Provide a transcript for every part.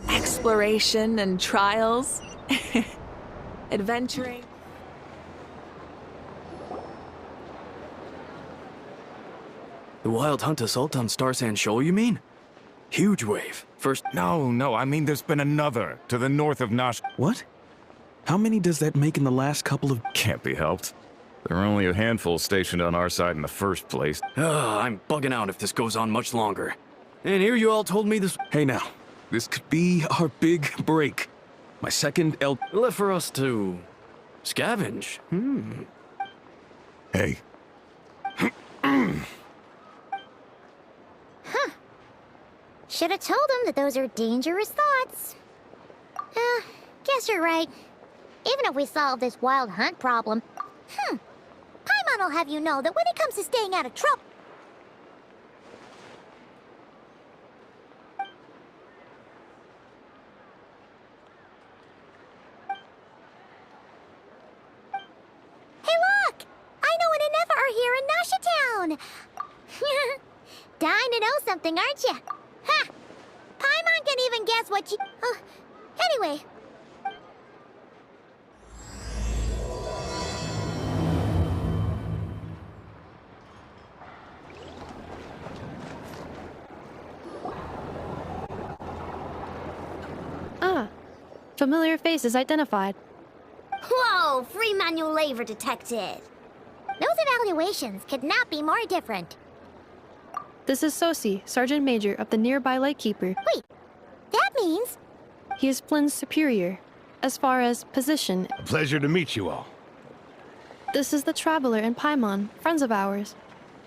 Exploration and trials. Adventuring. The Wild Hunt assault on Star Sand Shoal, you mean? Huge wave. First... No, I mean there's been another, to the north of Nash. What? How many does that make in the last couple of... Can't be helped. There are only a handful stationed on our side in the first place. I'm bugging out if this goes on much longer. And here you all told me this... Hey now, this could be our big break. My second left for us to... scavenge. Hey. Should have told him that those are dangerous thoughts. Guess you're right. Even if we solve this wild hunt problem, Paimon will have you know that when it comes to staying out of trouble... Hey look! I know an Inefa are here in Nashatown! Dying to know something, aren't you? Ha! Paimon can even guess what you... anyway... Familiar faces identified. Whoa! Free manual labor detected! Those evaluations could not be more different. This is Sosi, Sergeant Major of the nearby Lightkeeper. Wait, that means... He is Flynn's superior, as far as position. A pleasure to meet you all. This is the Traveler and Paimon, friends of ours.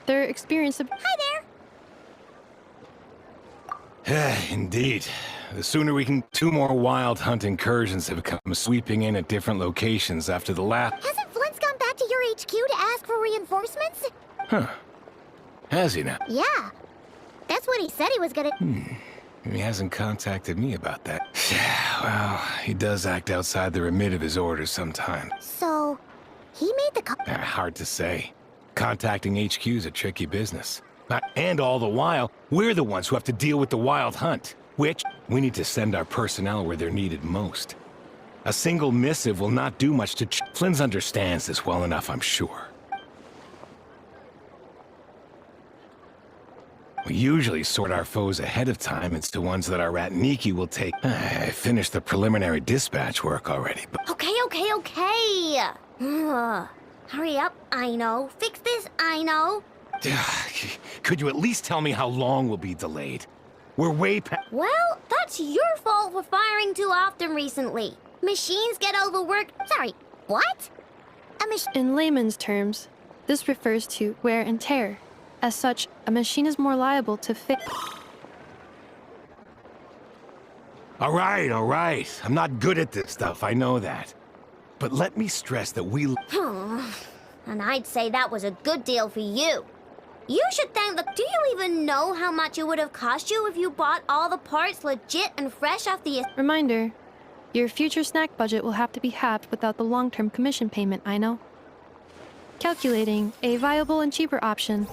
Their experience of... Hi there! Indeed. The sooner we can... 2 more wild hunt incursions have come sweeping in at different locations after the last... Hasn't Flint's gone back to your HQ to ask for reinforcements? Huh. Has he now? Yeah. That's what he said he was gonna... He hasn't contacted me about that. Well, he does act outside the remit of his orders sometimes. So, he made the call... Hard to say. Contacting HQ's a tricky business. And all the while, we're the ones who have to deal with the wild hunt. Which, we need to send our personnel where they're needed most. A single missive will not do much to Flynn's understands this well enough, I'm sure. We usually sort our foes ahead of time into ones that our rat Niki will take. I finished the preliminary dispatch work already, but... Okay. Hurry up, I know. Fix this, I know. Could you at least tell me how long we'll be delayed? We're way past... Well, that's your fault for firing too often recently. Machines get overworked. Sorry, what? In layman's terms, this refers to wear and tear. As such, a machine is more liable to fail. All right. I'm not good at this stuff, I know that. But let me stress that we... And I'd say that was a good deal for you. You should thank the... Do you even know how much it would have cost you if you bought all the parts legit and fresh off the... Reminder, your future snack budget will have to be halved without the long-term commission payment, I know. Calculating a viable and cheaper option.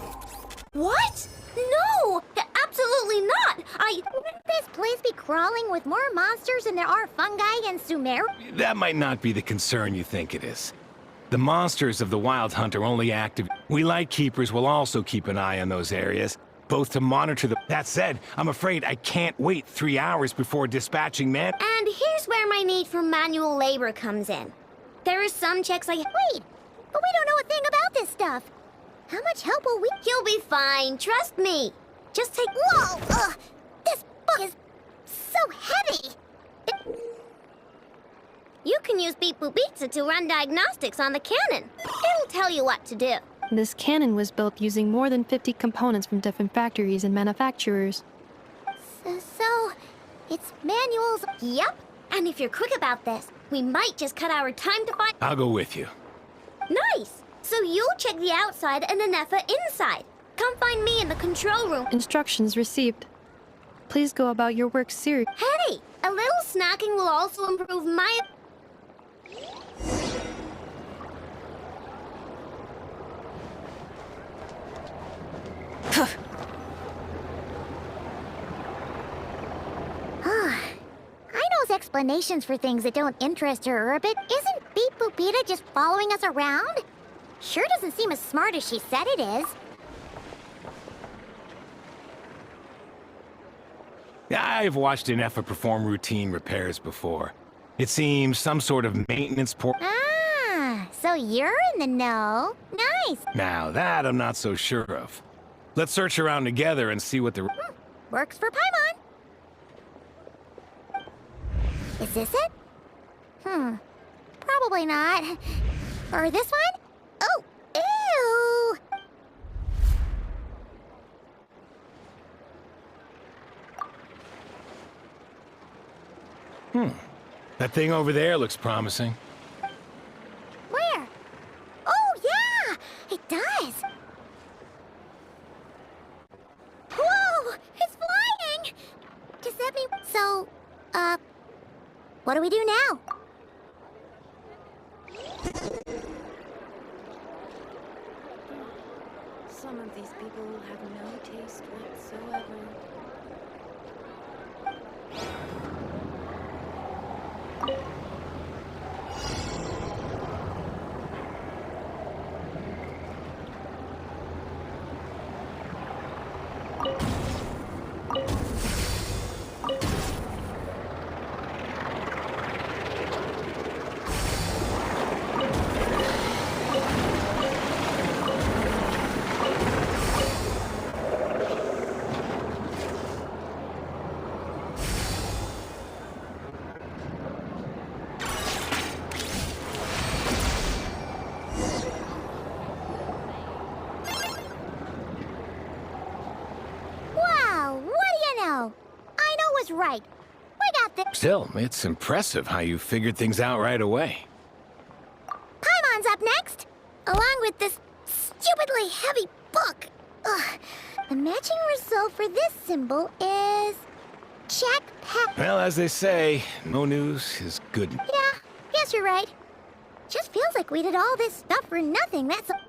What? No! Absolutely not! Wouldn't this place be crawling with more monsters than there are fungi and Sumer? That might not be the concern you think it is. The monsters of the Wild Hunt are only active. We Lightkeepers will also keep an eye on those areas, both to monitor the... That said, I'm afraid I can't wait 3 hours before dispatching man... And here's where my need for manual labor comes in. There are some checks I... Wait! But we don't know a thing about this stuff. How much help will we... You'll be fine, trust me. Just take... Whoa! This book is so heavy! You can use Beep Boop Pizza to run diagnostics on the cannon. It'll tell you what to do. This cannon was built using more than 50 components from different factories and manufacturers. So, it's manuals... Yep. And if you're quick about this, we might just cut our time to find... I'll go with you. Nice! So you'll check the outside and Inefa inside. Come find me in the control room. Instructions received. Please go about your work seriously. Hey! A little snacking will also improve my... explanations for things that don't interest her a bit. Isn't Beep Boopita just following us around? Sure doesn't seem as smart as she said it is. I've watched an Effa perform routine repairs before. It seems some sort of maintenance Ah, so you're in the know. Nice. Now that I'm not so sure of. Let's search around together and see what the... Works for Paimon. Is this it? Probably not. Or this one? Oh, ew! That thing over there looks promising. Where? Oh, yeah! It does! Whoa! It's flying! Does that mean... So, what do we do now? Some of these people have no taste whatsoever. Right. We got this. Still, it's impressive how you figured things out right away. Paimon's up next, along with this stupidly heavy book. Ugh. The matching result for this symbol is... check pack. Well, as they say, no news is good. Yeah, guess you're right. Just feels like we did all this stuff for nothing, that's all.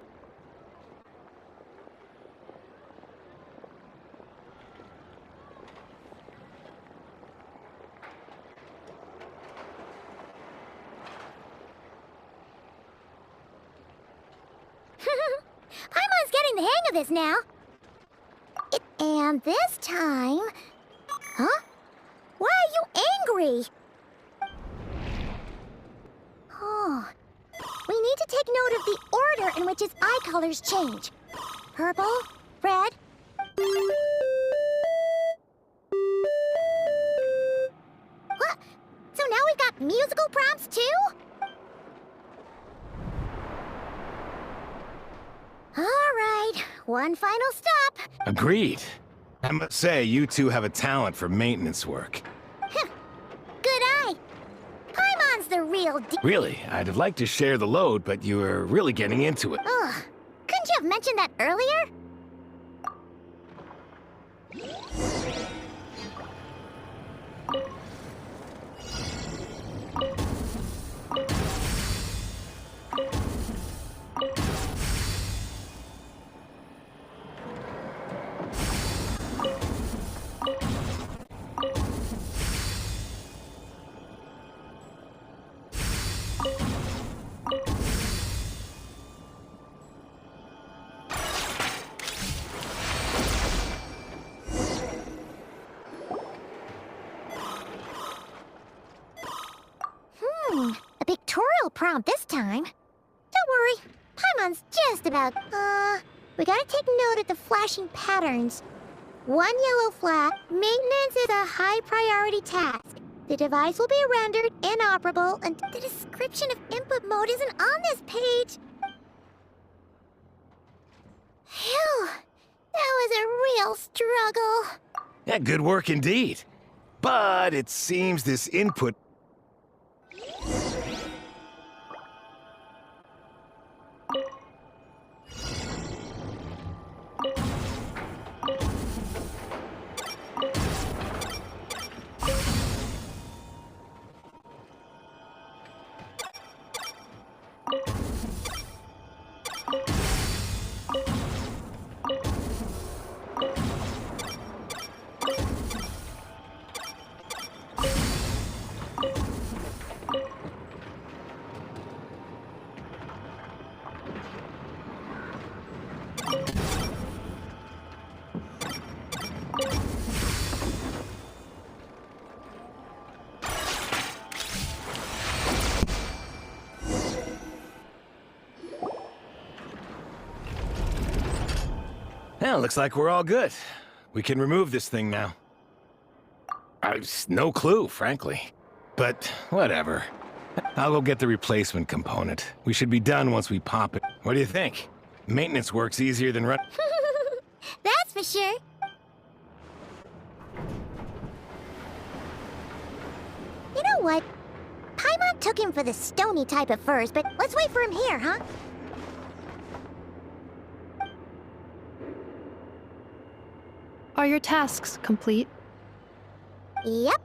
Paimon's getting the hang of this now. And this time... Huh? Why are you angry? Oh. We need to take note of the order in which his eye colors change. Purple, red... What? So now we've got musical prompts too? All right, one final stop. Agreed. I must say, you two have a talent for maintenance work. Good eye. Paimon's the real deal. Really, I'd have liked to share the load, but you were really getting into it. Ugh. Couldn't you have mentioned that earlier? A pictorial prompt this time. Don't worry, Paimon's just about... we gotta take note of the flashing patterns. One yellow flag, maintenance is a high priority task. The device will be rendered inoperable, and the description of input mode isn't on this page. Phew, that was a real struggle. Yeah, good work indeed. But it seems this input... Well, looks like we're all good. We can remove this thing now. I've no clue, frankly. But whatever. I'll go get the replacement component. We should be done once we pop it. What do you think? Maintenance works easier than run. That's for sure. You know what? Paimon took him for the stony type at first, but let's wait for him here, huh? Are your tasks complete? Yep.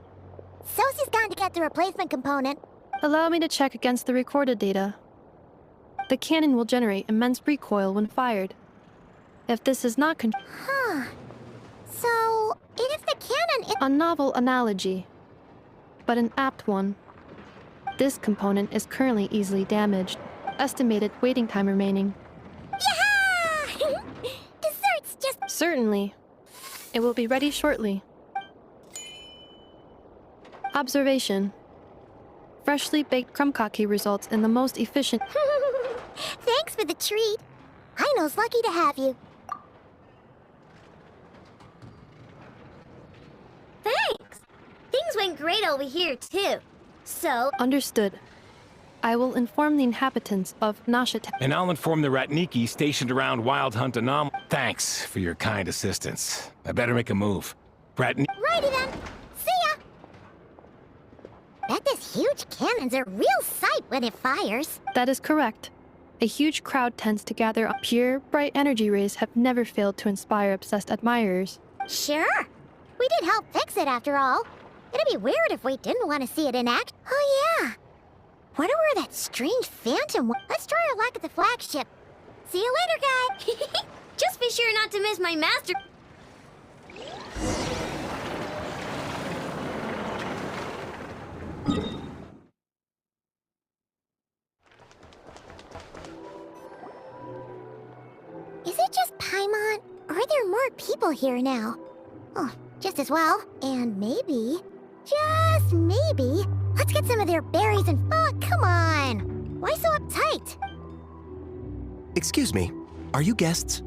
Sosie's gone to get the replacement component. Allow me to check against the recorded data. The cannon will generate immense recoil when fired. If this is not Huh. So, if the cannon is... a novel analogy, but an apt one. This component is currently easily damaged. Estimated waiting time remaining. Yeah! Dessert's just... Certainly. It will be ready shortly. Observation. Freshly baked krumkake results in the most efficient... Thanks for the treat. Aino's lucky to have you. Thanks. Things went great over here, too. So... Understood. I will inform the inhabitants of Nashita. And I'll inform the Ratniki stationed around Wild Hunt Anomaly. Thanks for your kind assistance. I better make a move. Righty then. See ya! Bet this huge cannon's a real sight when it fires. That is correct. A huge crowd tends to gather. Pure, bright energy rays have never failed to inspire obsessed admirers. Sure. We did help fix it after all. It'd be weird if we didn't want to see it in act. Oh yeah. Wonder where that strange phantom was. Let's try our luck at the flagship. See you later, guy. Just be sure not to miss my master. Is it just Paimon? Or are there more people here now? Oh, just as well. And maybe, just maybe, let's get some of their berries and... Oh, come on! Why so uptight? Excuse me, are you guests?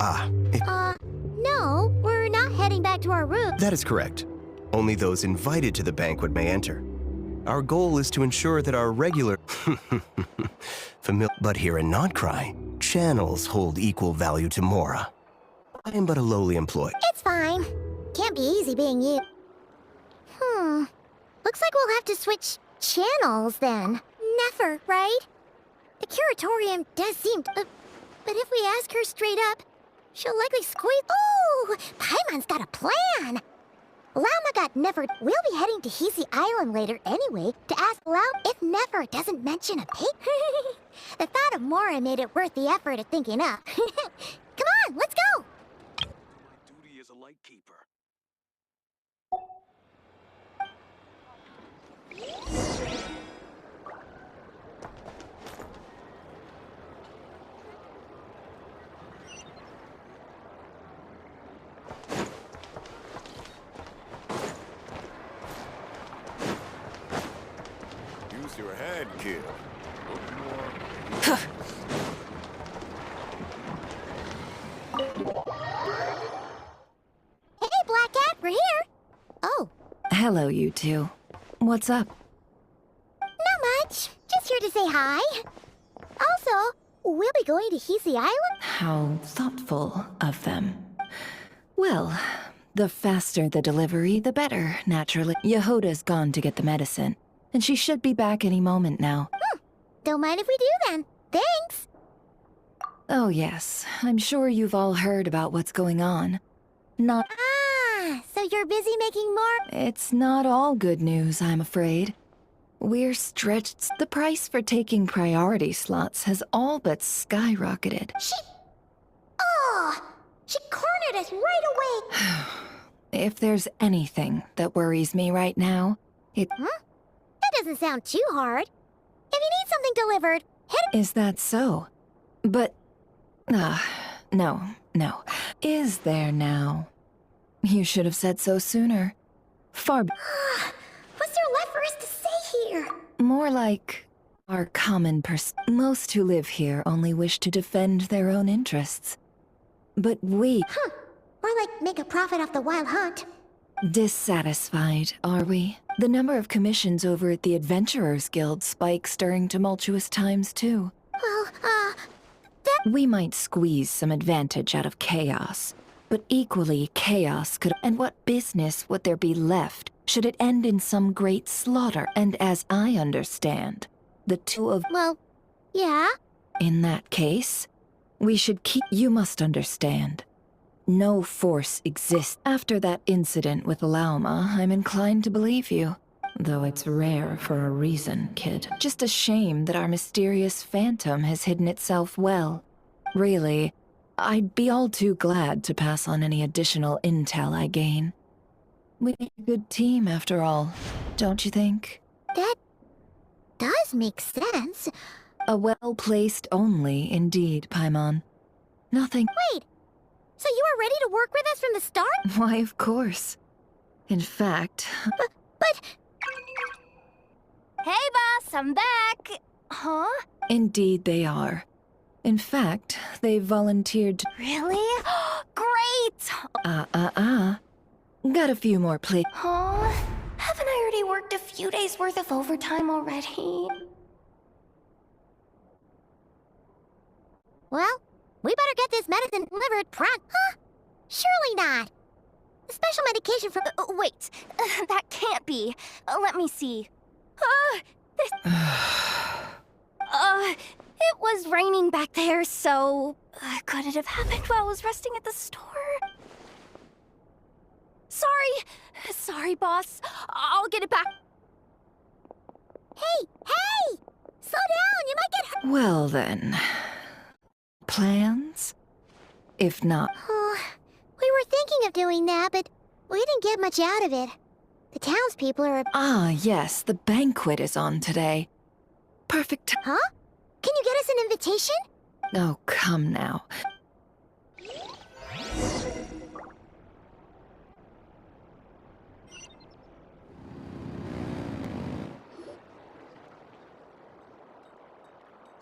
No, we're not heading back to our room. That is correct. Only those invited to the banquet may enter. Our goal is to ensure that our regular... But here in Nodcry, channels hold equal value to Mora. I am but a lowly employee. It's fine. Can't be easy being you. Looks like we'll have to switch channels then. Never, right? The curatorium does seem... but if we ask her straight up, she'll likely squeeze... Oh! Paimon's got a plan! Lama got Never... We'll be heading to Hisi Island later anyway to ask Lama if Never doesn't mention a pig. The thought of Mora made it worth the effort of thinking up. Come on, let's go! My duty as a light keeper. Use your head, kid. Hey, Black Cat, we're here! Oh, Hello, you two. What's up? not much. Just here to say hi. Also, we'll be going to Hisi Island? How thoughtful of them. Well, the faster the delivery, the better, naturally. Yehoda's gone to get the medicine, and she should be back any moment now. Don't mind if we do then. Thanks! Oh yes, I'm sure you've all heard about what's going on. Not... So you're busy making more? It's not all good news, I'm afraid. We're stretched. The price for taking priority slots has all but skyrocketed. She cornered us right away! If there's anything that worries me right now, it... That doesn't sound too hard. If you need something delivered, hit it. Is that so? But... no. Is there now? You should have said so sooner. Far... What's there left for us to say here? More like... our common Most who live here only wish to defend their own interests. But we... More like make a profit off the wild hunt. Dissatisfied, are we? The number of commissions over at the Adventurers Guild spikes during tumultuous times, too. Well, We might squeeze some advantage out of chaos, but equally chaos could... And what business would there be left should it end in some great slaughter? And as I understand, the two of... well, yeah. In that case, we should keep... You must understand. No force exists. After that incident with Lauma, I'm inclined to believe you. Though it's rare for a reason, kid. Just a shame that our mysterious phantom has hidden itself well. Really, I'd be all too glad to pass on any additional intel I gain. We're a good team, after all, don't you think? That does make sense. A well-placed only, indeed, Paimon. Nothing... Wait! So you were ready to work with us from the start? Why, of course. In fact... But... Hey, boss, I'm back! Huh? Indeed they are. In fact, they volunteered to... Really? Great! Got a few more plates. Huh? Haven't I already worked a few days' worth of overtime already? Well, we better get this medicine delivered Huh? Surely not. A special medication for... wait. That can't be. Let me see. It was raining back there, so... could it have happened while I was resting at the store? Sorry, boss. I'll get it back. Hey! Slow down, you might get hurt. Well then... Plans? If not... We were thinking of doing that, but we didn't get much out of it. The townspeople are... Ah, yes, the banquet is on today. Perfect Huh? Can you get us an invitation? Oh, come now.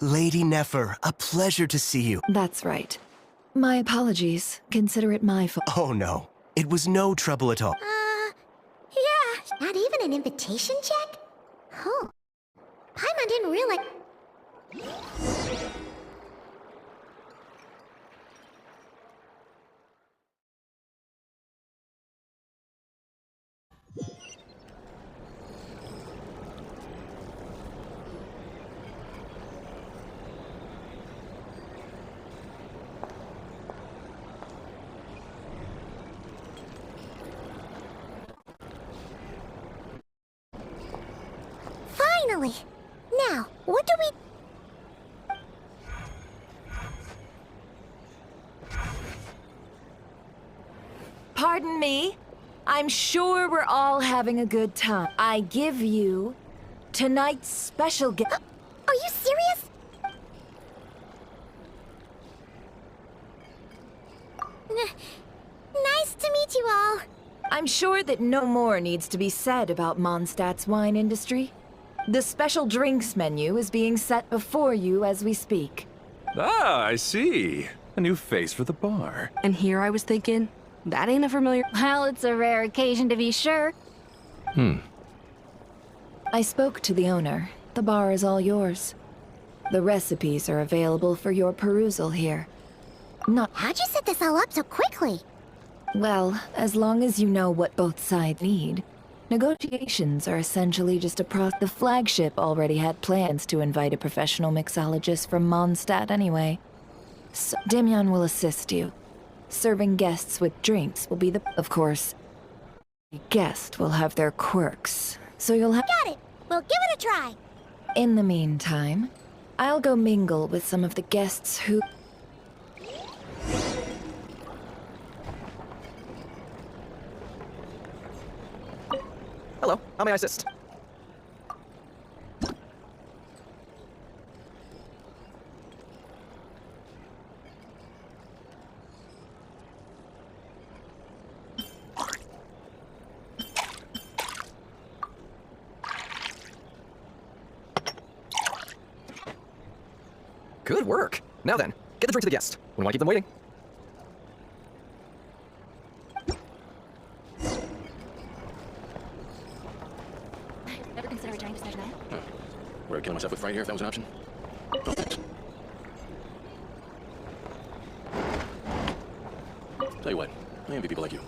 Lady Nefer, a pleasure to see you. That's right. My apologies. Consider it my fault. Oh no, it was no trouble at all. Yeah. Not even an invitation check? Huh. Paimon didn't realize... Finally! Now, what do we... Pardon me? I'm sure we're all having a good time. I give you tonight's special gift. Are you serious? Nice to meet you all. I'm sure that no more needs to be said about Mondstadt's wine industry. The special drinks menu is being set before you as we speak. Ah, I see. A new face for the bar. And here I was thinking, that ain't a familiar... Well, it's a rare occasion to be sure. I spoke to the owner. The bar is all yours. The recipes are available for your perusal here. How'd you set this all up so quickly? Well, as long as you know what both sides need. Negotiations are essentially just the flagship already had plans to invite a professional mixologist from Mondstadt anyway. So Demyon will assist you. Serving guests with drinks will be of course, the guest will have their quirks, so you'll have... Got it! We'll give it a try. In the meantime, I'll go mingle with some of the guests who... Hello, how may I assist? Good work. Now then, get the drink to the guest. Wouldn't want to keep them waiting. right here if that was an option. Oh, thanks. Tell you what, I envy people like you.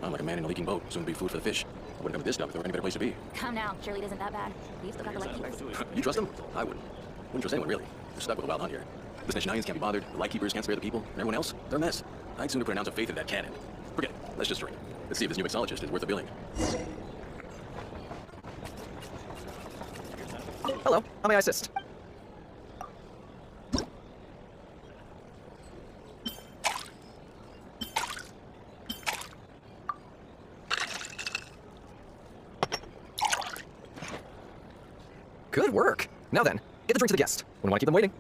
I'm like a man in a leaking boat, soon to be food for the fish. I wouldn't come to this stuff if there were any better place to be. Come now, surely it isn't that bad. We still got the lightkeepers. You trust them? I wouldn't. Wouldn't trust anyone, really. We're stuck with a wild hunt here. The Snitchnines can't be bothered, the lightkeepers can't spare the people, and everyone else, they're a mess. I'd sooner put an ounce of faith in that cannon. Forget it. Let's just drink. Let's see if this new mixologist is worth the billing. Hello, how may I assist? Good work. Now then, get the drink to the guest. Wouldn't want to keep them waiting.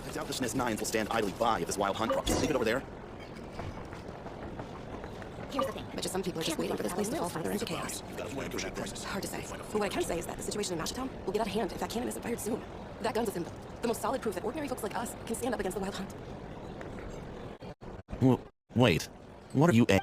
I doubt the Snitchnines will stand idly by if this wild hunt drops. Leave it over there. Here's the thing. But just some people are just waiting for this place to fall further into chaos. Hard to say. But what I can say is that the situation in Mashatown will get out of hand if that cannon isn't fired soon. That gun's a symbol. The most solid proof that ordinary folks like us can stand up against the wild hunt. Well, wait. What are you a-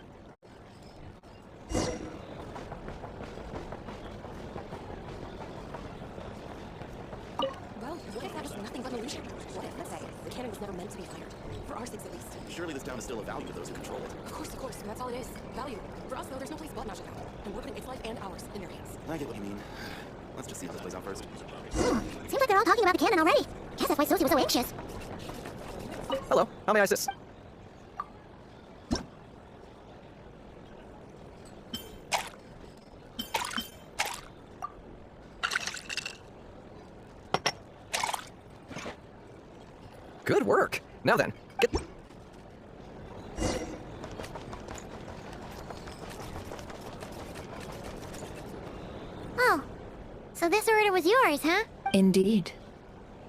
Well, what if that was nothing but an illusion? What if, let's say, the cannon was never meant to be fired? For our sakes, at least. Surely this town is still of value to those who control it. Of course, that's all it is. Value. For us, though, there's no place but Mashatown. And we're putting its life and ours in your hands. I get what you mean. Let's just see how this plays out first. Seems like they're all talking about the cannon already. Guess that's why Sosie was so anxious. Hello, how may I assist? Good work. Now then, get... Oh, so this order was yours, huh? Indeed.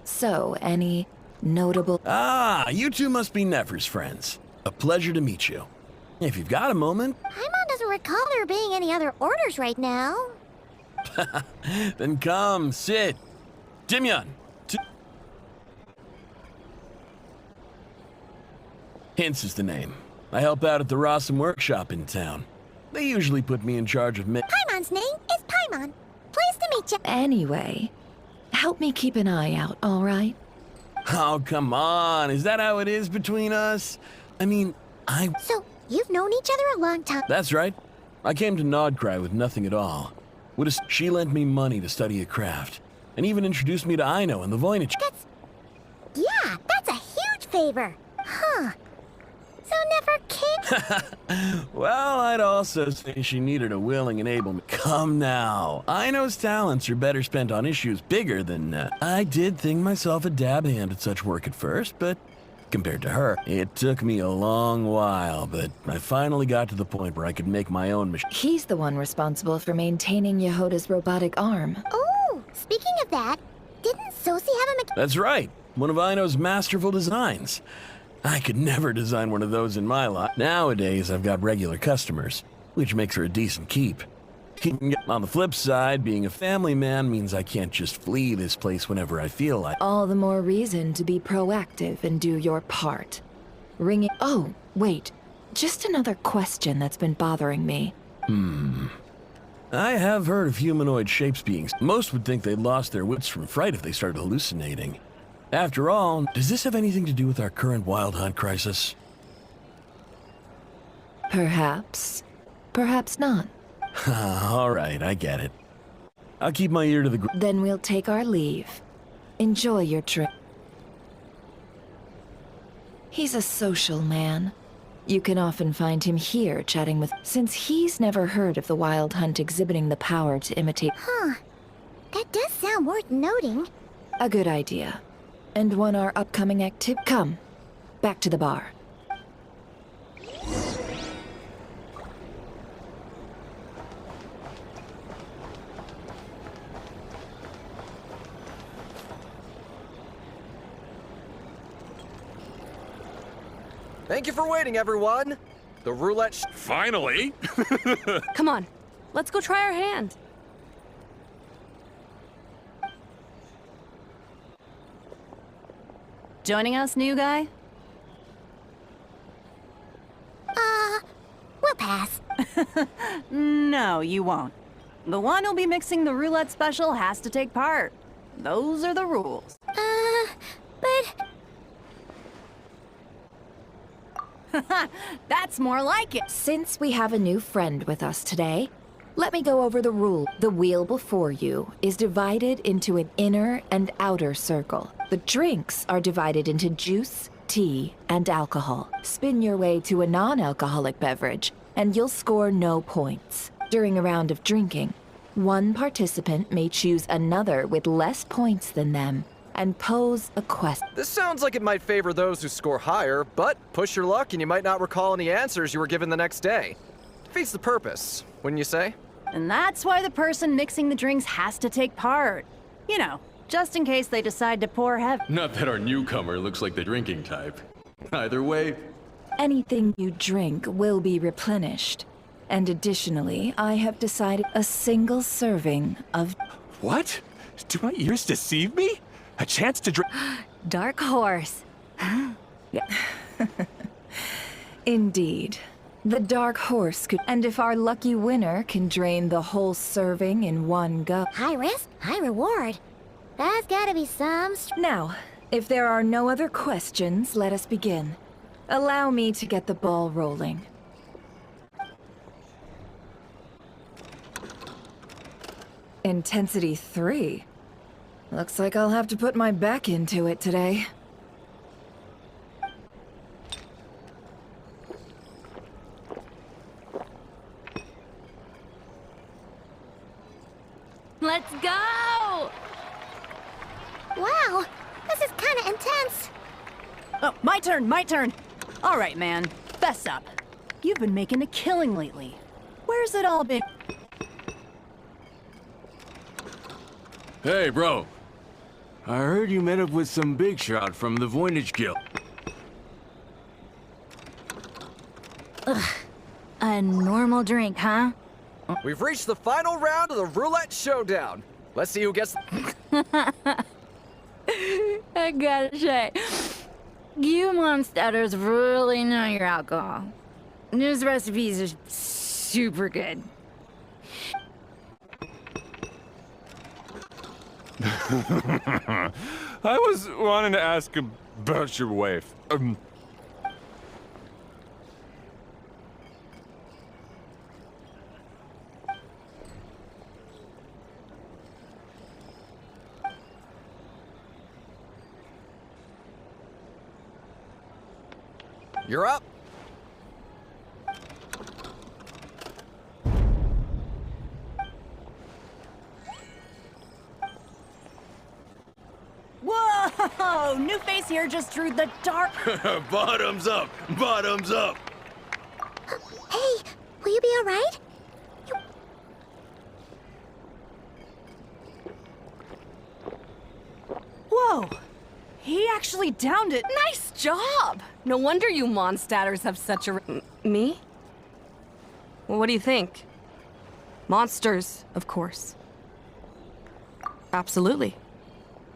So, any notable... Ah, you two must be Nefer's friends. A pleasure to meet you. If you've got a moment, Paimon doesn't recall there being any other orders right now. then come, sit. Dimyon. Hints is the name. I help out at the Rossum workshop in town. They usually put me in charge of Paimon's name is Paimon. Pleased to meet you. Anyway, help me keep an eye out, all right? Oh, come on. Is that how it is between us? I mean, So, you've known each other a long time. That's right. I came to Nodcry with nothing at all. She lent me money to study a craft, and even introduced me to Aino and the Voynich. Yeah, that's a huge favor. Huh. So never came. Well, I'd also say she needed a willing and able... Come now. Aino's talents are better spent on issues bigger than... I did think myself a dab hand at such work at first, but compared to her, it took me a long while, but I finally got to the point where I could make my own machine. He's the one responsible for maintaining Yehoda's robotic arm. Oh, speaking of that, didn't Sosie have a That's right. One of Aino's masterful designs. I could never design one of those in my lot. Nowadays, I've got regular customers, which makes her a decent keep. On the flip side, being a family man means I can't just flee this place whenever I feel like. All the more reason to be proactive and do your part. Ringing... Oh, wait. Just another question that's been bothering me. I have heard of humanoid shapes beings. Most would think they'd lost their wits from fright if they started hallucinating. After all, does this have anything to do with our current wild hunt crisis? Perhaps. Perhaps not. All right, I get it. I'll keep my ear to the ground. Then we'll take our leave. Enjoy your trip. He's a social man. You can often find him here chatting with... Since he's never heard of the wild hunt exhibiting the power to imitate... Huh. That does sound worth noting. A good idea. And one our upcoming Come. Back to the bar. Thank you for waiting, everyone. The roulette... Finally! Come on, let's go try our hand. Joining us, new guy? We'll pass. No, you won't. The one who'll be mixing the roulette special has to take part. Those are the rules. But... That's more like it. Since we have a new friend with us today, let me go over the rule. The wheel before you is divided into an inner and outer circle. The drinks are divided into juice, tea, and alcohol. Spin your way to a non-alcoholic beverage, and you'll score no points. During a round of drinking, one participant may choose another with less points than them and pose a question. This sounds like it might favor those who score higher, but push your luck and you might not recall any answers you were given the next day. Defeats the purpose, wouldn't you say? And that's why the person mixing the drinks has to take part. You know, just in case they decide to pour heavy. Not that our newcomer looks like the drinking type. Either way... Anything you drink will be replenished. And additionally, I have decided a single serving of... What? Do my ears deceive me? A chance to drink... Dark horse. Indeed. The dark horse could... And if our lucky winner can drain the whole serving in one go... High risk, high reward. That's gotta be some... Now, if there are no other questions, let us begin. Allow me to get the ball rolling. Intensity 3. Looks like I'll have to put my back into it today. Let's go! Wow, this is kinda intense. Oh, my turn. All right, man, fess up. You've been making a killing lately. Where's it all been? Hey, bro. I heard you met up with some big shot from the Voynich Guild. Ugh. A normal drink, huh? We've reached the final round of the roulette showdown. Let's see who gets... I gotta say, you monsters really know your alcohol. These recipes are super good. I was wanting to ask about your wife. You're up. Whoa! New face here just drew the dark... Bottoms up! Bottoms up! Hey, will you be alright? Whoa! He actually downed it. Nice job! No wonder you monstaters have such a... Me? Well, what do you think? Monsters, of course. Absolutely.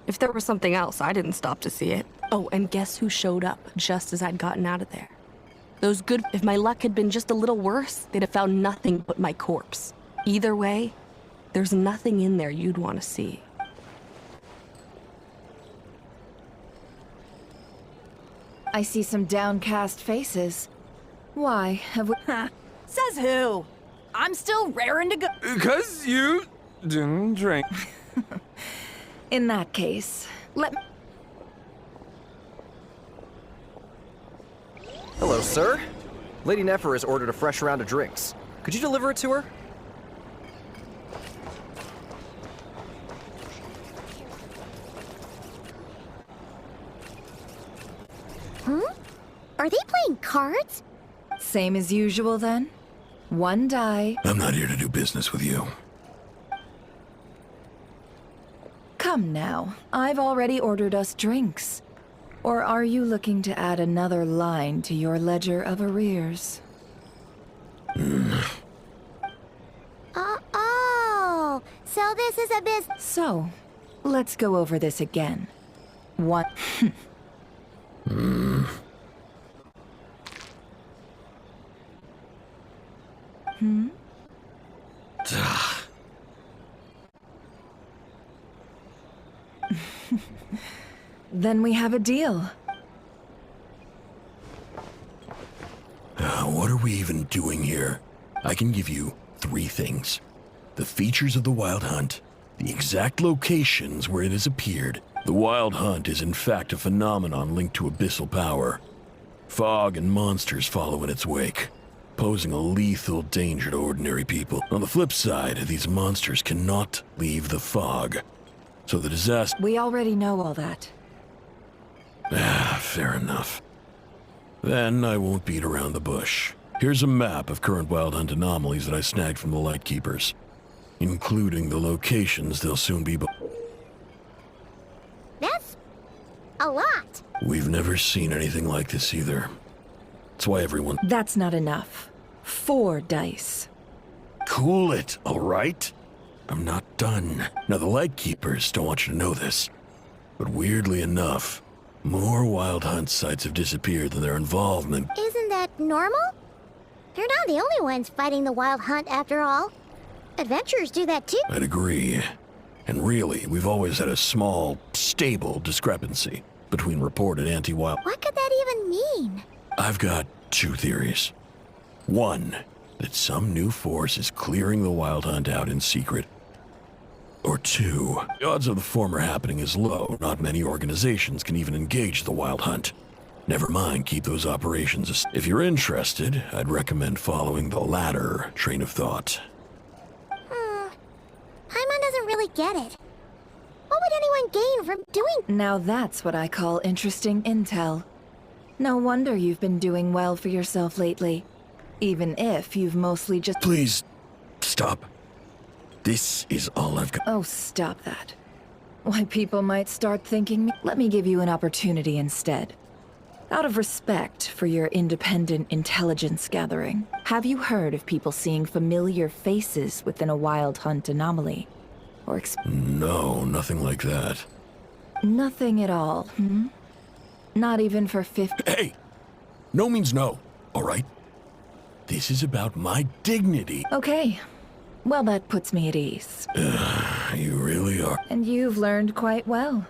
If there was something else, I didn't stop to see it. Oh, and guess who showed up just as I'd gotten out of there? Those good... If my luck had been just a little worse, they'd have found nothing but my corpse. Either way, there's nothing in there you'd want to see. I see some downcast faces. Why have we... Says who? I'm still raring to go. 'Cause you didn't drink. In that case, let me... Hello, sir. Lady Nefer has ordered a fresh round of drinks. Could you deliver it to her? Hmm? Are they playing cards? Same as usual, then? One die. I'm not here to do business with you. Come now, I've already ordered us drinks. Or are you looking to add another line to your ledger of arrears? Oh, so this is a business. So, let's go over this again. One... Then we have a deal. What are we even doing here? I can give you 3 things. The features of the Wild Hunt, the exact locations where it has appeared. The Wild Hunt is in fact a phenomenon linked to abyssal power. Fog and monsters follow in its wake, posing a lethal danger to ordinary people. On the flip side, these monsters cannot leave the fog. So the disaster... We already know all that. Fair enough. Then I won't beat around the bush. Here's a map of current Wild Hunt anomalies that I snagged from the Lightkeepers, including the locations they'll soon be... That's a lot. We've never seen anything like this either. That's why everyone... That's not enough. 4 dice. Cool it, all right? I'm not done. Now, the Lightkeepers don't want you to know this, but weirdly enough, more Wild Hunt sites have disappeared than their involvement. Isn't that normal? They're not the only ones fighting the Wild Hunt after all. Adventurers do that too. I'd agree. And really, we've always had a small, stable discrepancy between reported anti-wild... What could that even mean? I've got 2 theories. 1, that some new force is clearing the Wild Hunt out in secret. Or 2, the odds of the former happening is low. Not many organizations can even engage the Wild Hunt. Never mind, keep those operations. If you're interested, I'd recommend following the latter train of thought. Paimon doesn't really get it. What would anyone gain from doing... Now that's what I call interesting intel. No wonder you've been doing well for yourself lately. Even if you've mostly just... Please, stop. This is all I've got. Oh, stop that. Why, people might start thinking... Let me give you an opportunity instead. Out of respect for your independent intelligence gathering, have you heard of people seeing familiar faces within a Wild Hunt anomaly? Or No, nothing like that. Nothing at all, Not even for 50... Hey! No means no, all right? This is about my dignity. Okay. Well, that puts me at ease. You really are. And you've learned quite well.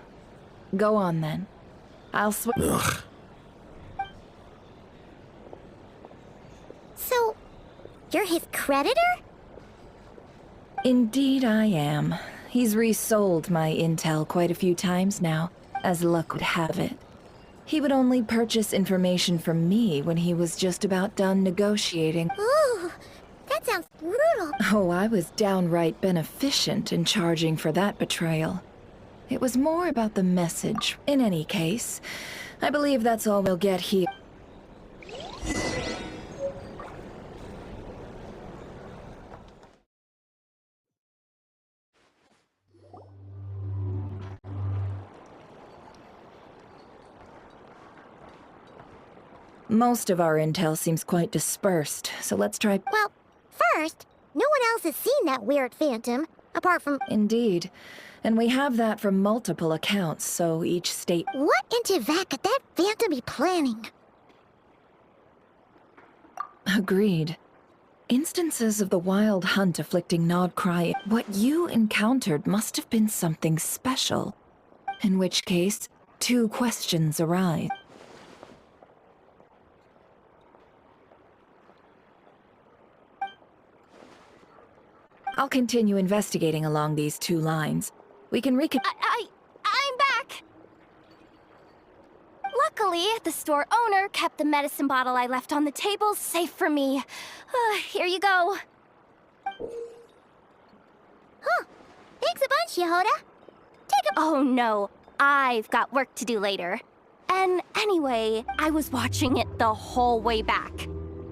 Go on, then. I'll Ugh. So, you're his creditor? Indeed I am. He's resold my intel quite a few times now, as luck would have it. He would only purchase information from me when he was just about done negotiating. Ooh, that sounds brutal. Oh, I was downright beneficent in charging for that betrayal. It was more about the message. In any case, I believe that's all we'll get here. Most of our intel seems quite dispersed, so let's try... Well, first, no one else has seen that weird phantom, apart from... Indeed. And we have that from multiple accounts, so each state... What in Tivat could that phantom be planning? Agreed. Instances of the Wild Hunt afflicting Nodcry... What you encountered must have been something special. In which case, 2 questions arise. I'll continue investigating along these 2 lines. We can I'm back! Luckily, the store owner kept the medicine bottle I left on the table safe for me. Here you go. Huh. Thanks a bunch, Yehoda. Oh no, I've got work to do later. And anyway, I was watching it the whole way back.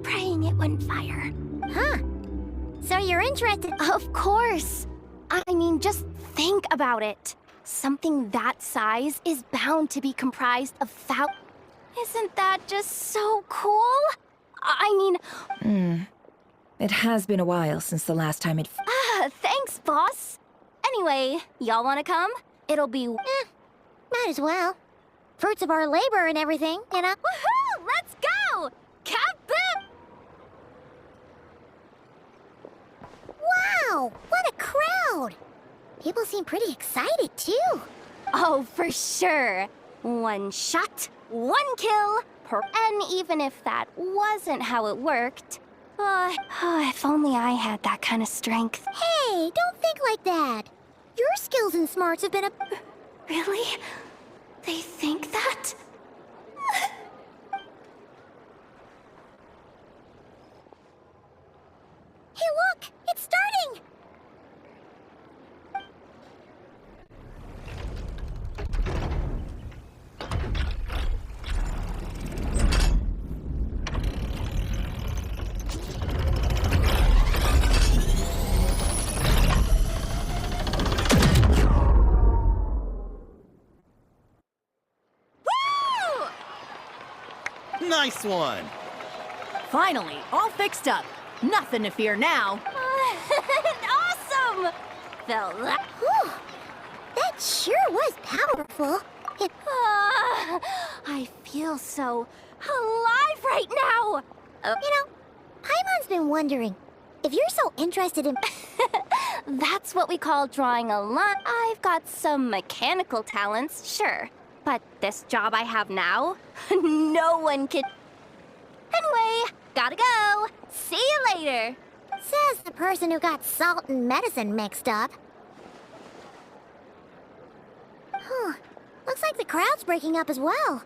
Praying it wouldn't fire. Huh. So you're interested? Of course. I mean, just think about it. Something that size is bound to be comprised of Isn't that just so cool? I mean... It has been a while since the last time it... Thanks, boss. Anyway, y'all wanna come? It'll be... might as well. Fruits of our labor and everything, you know? Woohoo! Let's go! Captain! People seem pretty excited, too. Oh, for sure. One shot, one kill, and even if that wasn't how it worked, if only I had that kind of strength. Hey, don't think like that. Your skills and smarts have been a... Really? They think that? Hey, look! It's starting! Nice one! Finally, all fixed up. Nothing to fear now. Awesome! Felt that. Whew. That sure was powerful. I feel so alive right now! You know, Paimon's been wondering, if you're so interested in... That's what we call drawing a line. I've got some mechanical talents, sure. But this job I have now, no one could... Anyway, gotta go. See you later. Says the person who got salt and medicine mixed up. Huh. Looks like the crowd's breaking up as well.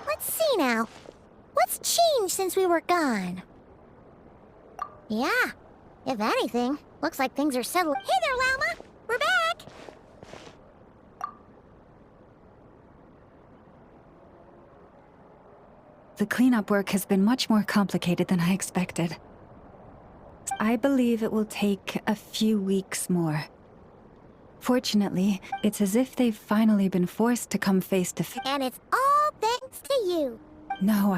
Let's see now. What's changed since we were gone? Yeah, if anything, looks like things are settled. Hey there, Llama! We're back! The cleanup work has been much more complicated than I expected. I believe it will take a few weeks more. Fortunately, it's as if they've finally been forced to come face to face. And it's all thanks to you. No,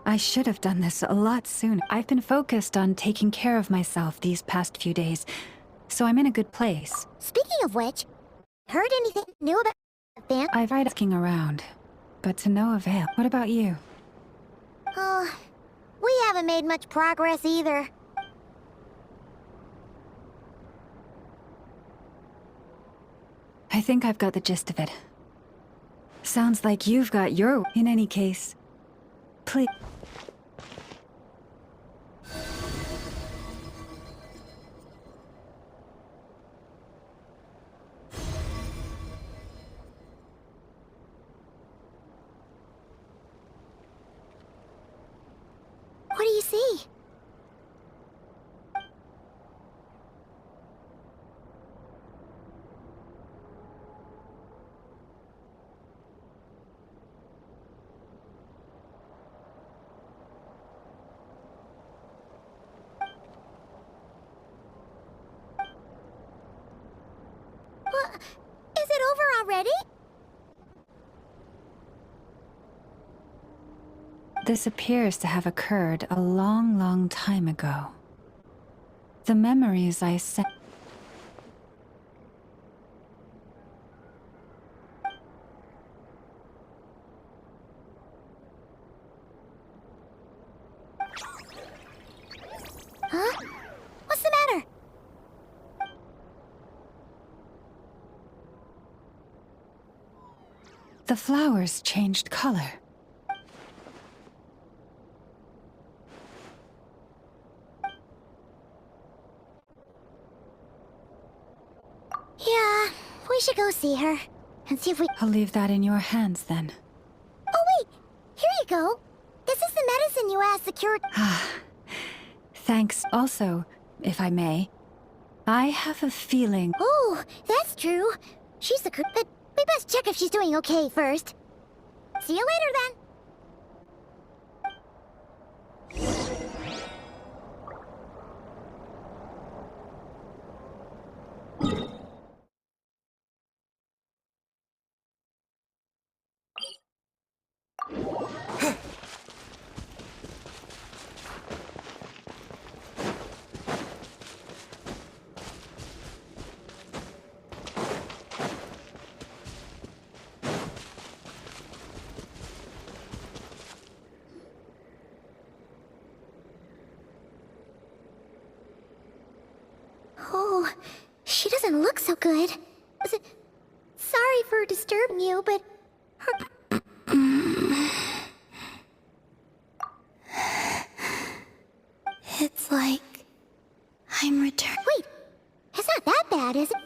I should have done this a lot sooner. I've been focused on taking care of myself these past few days, so I'm in a good place. Speaking of which, heard anything new about Van? I've tried asking around, but to no avail. What about you? Oh, we haven't made much progress either. I think I've got the gist of it. Sounds like you've got your... In any case, please... What do you see? What? Is it over already? This appears to have occurred a long, long time ago. The memories I sent... Huh? What's the matter? The flowers changed color. Yeah, we should go see her and see if we... I'll leave that in your hands then. Oh wait, here you go. This is the medicine you asked the cure... Thanks. Also, if I may, I have a feeling... Oh, that's true. She's the cure, but we best check if she's doing okay first. See you later then. good. Sorry for disturbing you, but... It's like... I'm returned. Wait! It's not that bad, is it?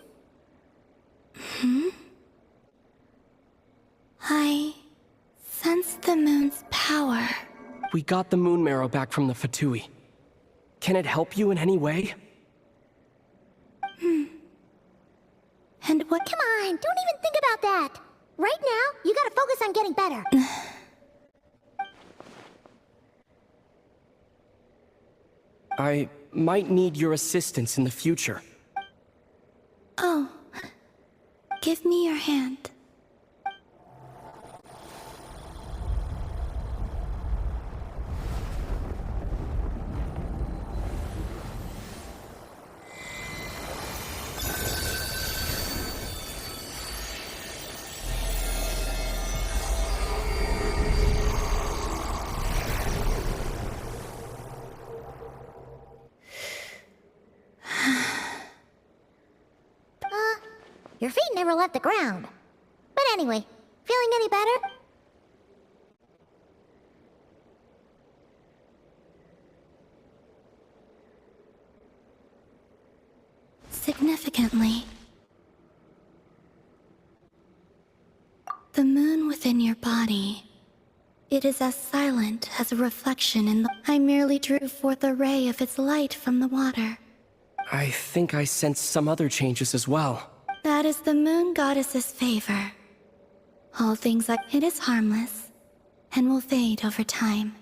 I sense the moon's power. We got the moon marrow back from the Fatui. Can it help you in any way? And what? Come on, don't even think about that. Right now, you gotta focus on getting better. I might need your assistance in the future. Oh. Give me your hand. Your feet never left the ground. But anyway, feeling any better? Significantly, the moon within your body, it is as silent as a reflection in the... I merely drew forth a ray of its light from the water. I think I sense some other changes as well. That is the moon goddess's favor. All things like it is harmless, and will fade over time.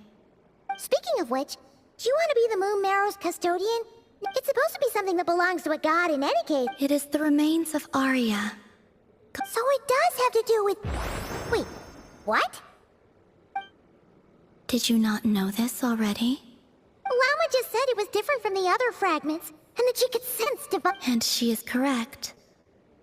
Speaking of which, do you want to be the moon marrow's custodian? It's supposed to be something that belongs to a god in any case. It is the remains of Arya. So it does have to do with... Wait, what? Did you not know this already? Llama just said it was different from the other fragments, and that she could sense divine... And she is correct.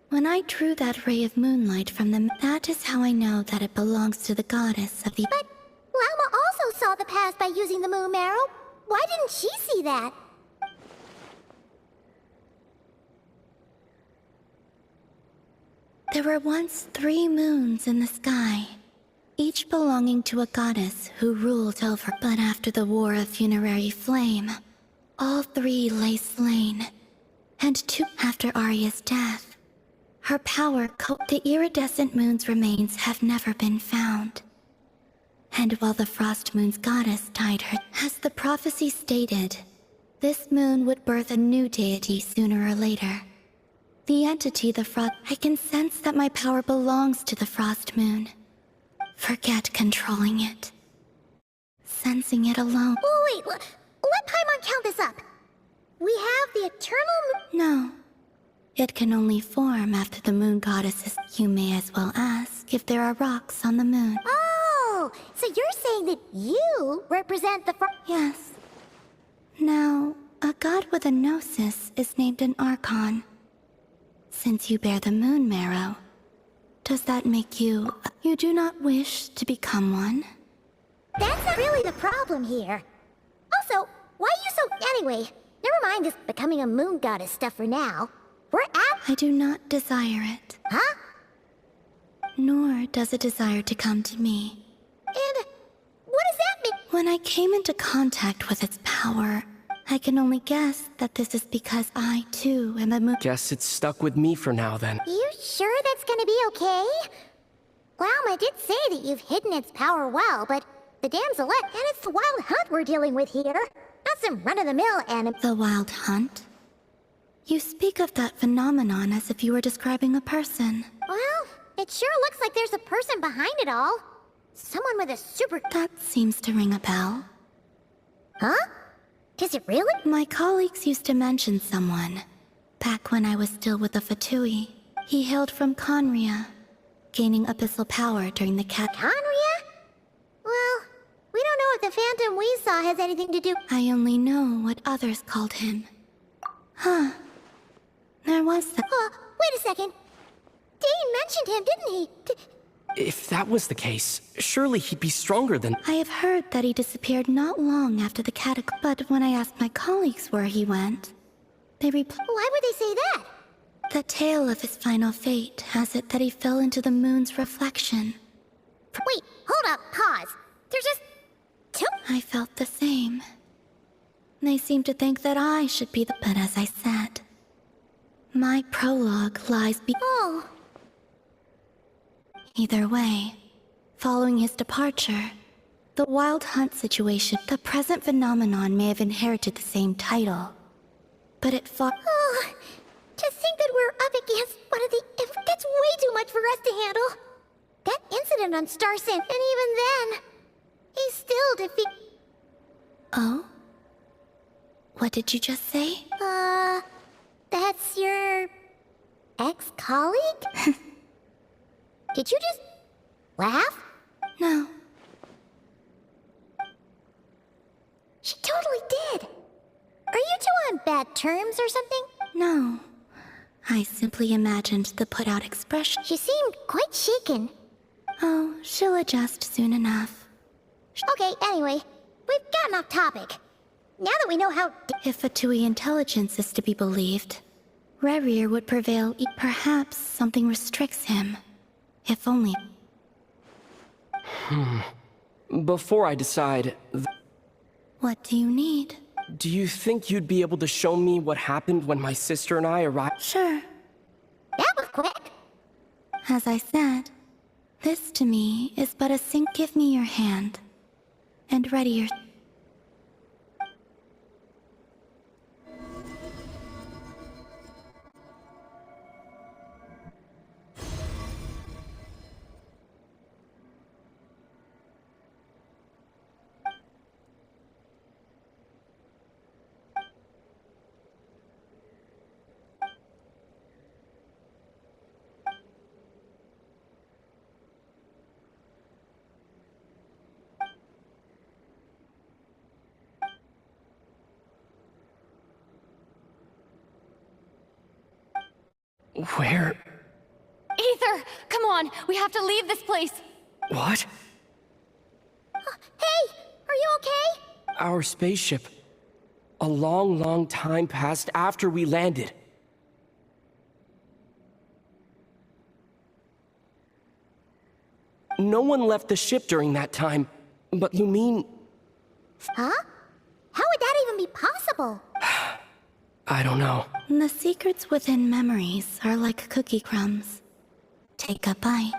When I drew that ray of moonlight from them, that is how I know that it belongs to the goddess of the... But Llama also saw the past by using the moon marrow. Why didn't she see that? There were once 3 moons in the sky, each belonging to a goddess who ruled over. But after the War of Funerary Flame, all 3 lay slain, and 2 after Arya's death. Her power the iridescent moon's remains have never been found. And while the Frost Moon's goddess tied her, as the prophecy stated, this moon would birth a new deity sooner or later. The entity the Frost... I can sense that my power belongs to the Frost Moon. Forget controlling it. Sensing it alone... Oh, wait, let Paimon count this up. We have the eternal moon... No. It can only form after the moon goddesses. You may as well ask if there are rocks on the moon. Oh, so you're saying that you represent the... Yes. Now, a god with a gnosis is named an Archon. Since you bear the moon marrow, does that make you... You do not wish to become one? That's not really the problem here. Also, why are you so... Anyway, never mind this becoming a moon goddess stuff for now. We're at... I do not desire it. Huh? Nor does it desire to come to me. And what does that mean? When I came into contact with its power, I can only guess that this is because I, too, am a moon... Guess it's stuck with me for now, then. You sure that's gonna be okay? Llama did say that you've hidden its power well, but the damselette, and it's the wild hunt we're dealing with here. Not some run-of-the-mill anime... The wild hunt? You speak of that phenomenon as if you were describing a person. Well, it sure looks like there's a person behind it all. Someone with a super... That seems to ring a bell. Huh? Is it really? My colleagues used to mention someone, back when I was still with the Fatui. He hailed from Conria, gaining abyssal power during the Conria? Well, we don't know if the phantom we saw has anything to do... I only know what others called him. Huh. There was that... wait a second. Dane mentioned him, didn't he? If that was the case, surely he'd be stronger than... I have heard that he disappeared not long after the cataclysm. But when I asked my colleagues where he went, they replied... Why would they say that? The tale of his final fate has it that he fell into the moon's reflection. Wait, hold up, pause. There's just two. I felt the same. They seemed to think that I should be the... But as I said, my prologue lies Oh. Either way, following his departure, the Wild Hunt situation, the present phenomenon may have inherited the same title. But it fought... Oh, to think that we're up against one of the... That's way too much for us to handle. That incident on Star Sin, and even then, he still defeat... Oh? What did you just say? That's your... ex-colleague? Did you just... laugh? No. She totally did. Are you two on bad terms or something? No. I simply imagined the put-out expression. She seemed quite shaken. Oh, she'll adjust soon enough. Okay, anyway, we've gotten off topic. Now that we know how... If Fatui intelligence is to be believed, Rerir would prevail. Perhaps something restricts him. If only... Before I decide... What do you need? Do you think you'd be able to show me what happened when my sister and I arrived? Sure. That was quick. As I said, this to me is but a Give me your hand. And ready your... Where? Aether! Come on! We have to leave this place! What? Hey! Are you okay? Our spaceship. A long, long time passed after we landed. No one left the ship during that time, but you mean... Huh? How would that even be possible? I don't know. The secrets within memories are like cookie crumbs. Take a bite.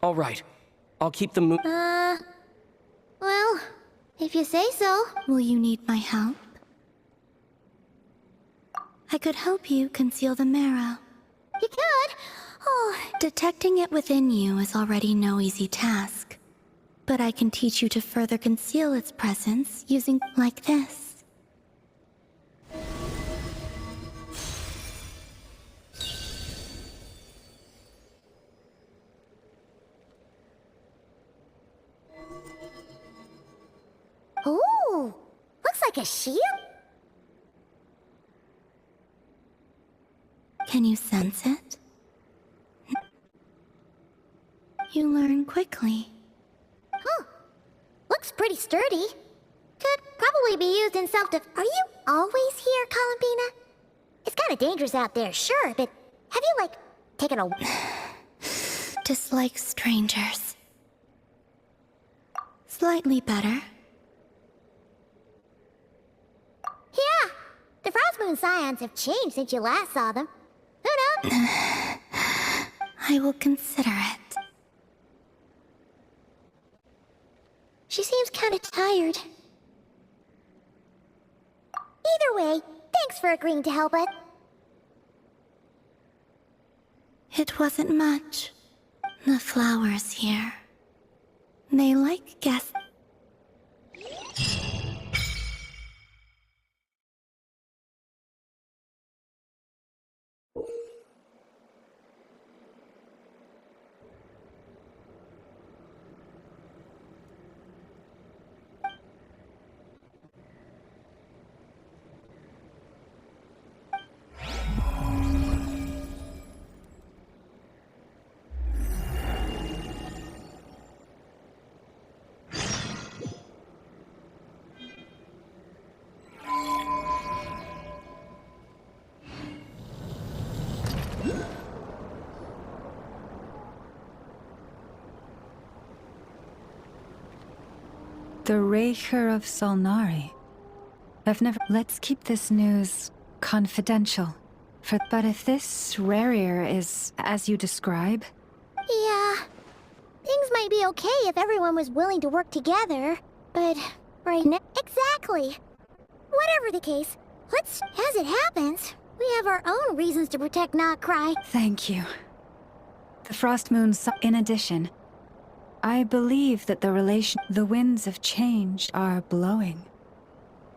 All right. I'll keep the moon... Well, if you say so. Will you need my help? I could help you conceal the marrow. You could? Oh, detecting it within you is already no easy task. But I can teach you to further conceal its presence using like this. Ooh, looks like a shield? Can you sense it? You learn quickly. Huh. Looks pretty sturdy. Could probably be used in self-defense. Are you always here, Columbina? It's kind of dangerous out there, sure, but have you, like, taken a... Dislike strangers. Slightly better. Yeah, the Frostmoon Scions have changed since you last saw them. Who knows? I will consider it. She seems kind of tired. Either way, thanks for agreeing to help us. It wasn't much. The flowers here. They like guests. The Raker of Solnari. I've never... Let's keep this news confidential. But if this Rarier is as you describe... Yeah. Things might be okay if everyone was willing to work together. But right now... Exactly. Whatever the case, as it happens, we have our own reasons to protect Notcry. Thank you. The Frost Moon... In addition, I believe that the winds of change are blowing.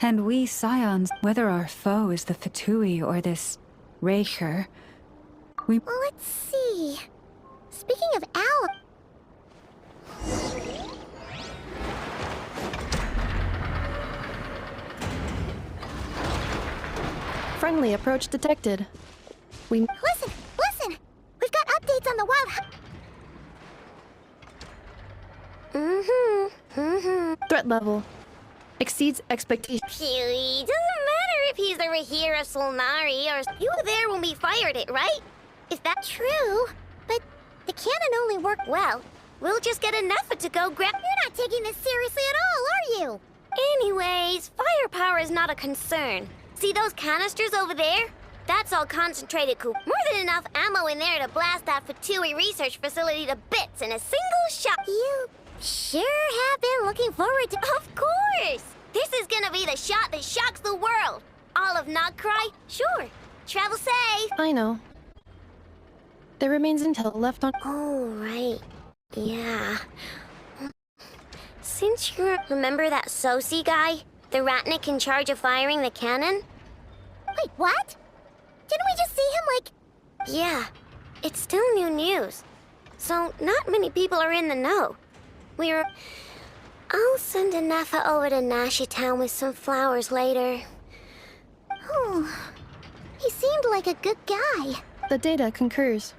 And we Scions, whether our foe is the Fatui or this Raker, we... Let's see. Speaking of Al... Friendly approach detected. Listen! We've got updates on the wild... Threat level exceeds expectations. Phew, doesn't matter if he's the Rahir of Solnari or... You were there when we fired it, right? Is that true? But the cannon only worked well. We'll just get enough to go grab... You're not taking this seriously at all, are you? Anyways, firepower is not a concern. See those canisters over there? That's all concentrated coup. More than enough ammo in there to blast that Fatui research facility to bits in a single shot. You sure have been looking forward to... Of course! This is gonna be the shot that shocks the world. All of Notcry? Sure. Travel safe. I know. There remains intel left on... Oh, right. Yeah. Since you remember that Sosi guy? The Ratnik in charge of firing the cannon? Wait, what? Didn't we just see him, like... Yeah. It's still new news. So, not many people are in the know. I'll send a Nefa over to Nashi Town with some flowers later. Oh, he seemed like a good guy. The data concurs.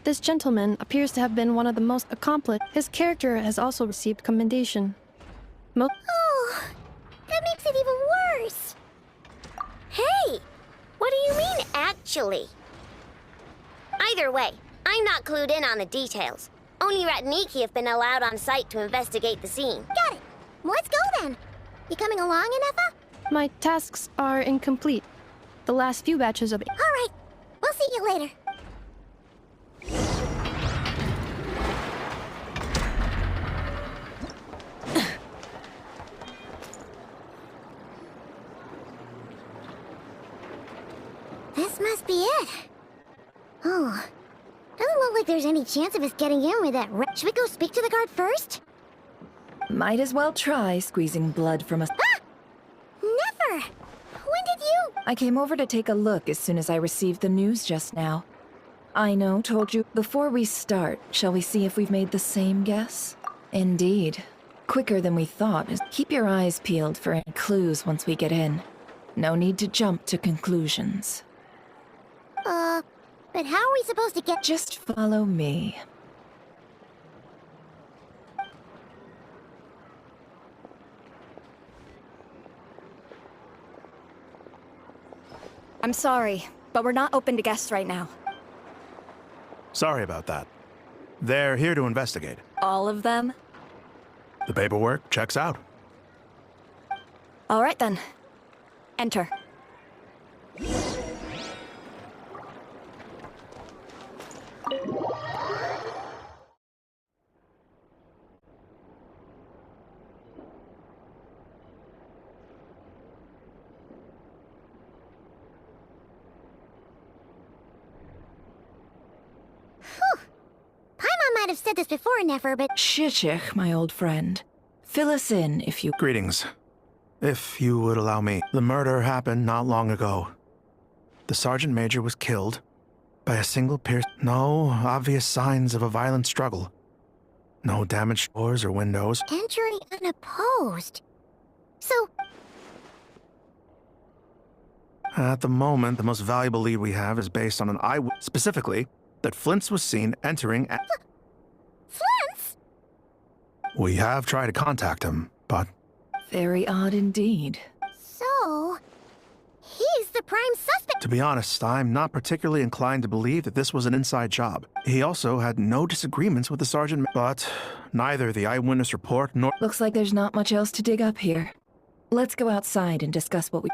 This gentleman appears to have been one of the most accomplished. His character has also received commendation. Oh, that makes it even worse. Hey, what do you mean, actually? Either way, I'm not clued in on the details. Only Ratniki have been allowed on site to investigate the scene. Got it. Let's go then. You coming along, Anefa? My tasks are incomplete. The last few batches of... All right. We'll see you later. This must be it. Oh. Doesn't look like there's any chance of us getting in with that Should we go speak to the guard first? Might as well try squeezing blood from a... Ah! Never! When did you... I came over to take a look as soon as I received the news just now. I know, told you. Before we start, shall we see if we've made the same guess? Indeed. Quicker than we thought. Keep your eyes peeled for any clues once we get in. No need to jump to conclusions. But how are we supposed to get... Just follow me. I'm sorry, but we're not open to guests right now. Sorry about that. They're here to investigate. All of them? The paperwork checks out. All right then. Enter. Paimon might have said this before, Nefer, but... Shishich, my old friend. Fill us in if you... Greetings. If you would allow me. The murder happened not long ago. The Sergeant Major was killed by a single pierce. No obvious signs of a violent struggle. No damaged doors or windows. Entering unopposed. So... At the moment, the most valuable lead we have is based on an eyewitness. Specifically, that Flint's was seen entering at... Flint's? We have tried to contact him, but... Very odd indeed. So... He's the prime suspect. To be honest, I'm not particularly inclined to believe that this was an inside job. He also had no disagreements with the sergeant, but neither the eyewitness report nor... Looks like there's not much else to dig up here. Let's go outside and discuss what we...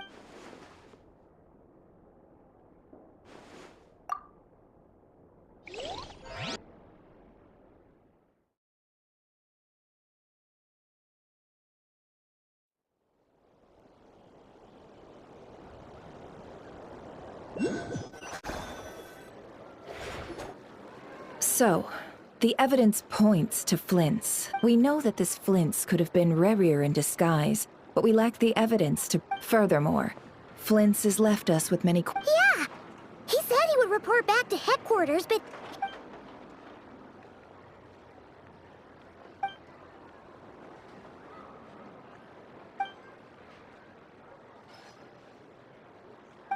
So, the evidence points to Flint's. We know that this Flint's could have been Rerir in disguise, but we lack the evidence to... Furthermore, Flint's has left us with many... Yeah! He said he would report back to headquarters, but...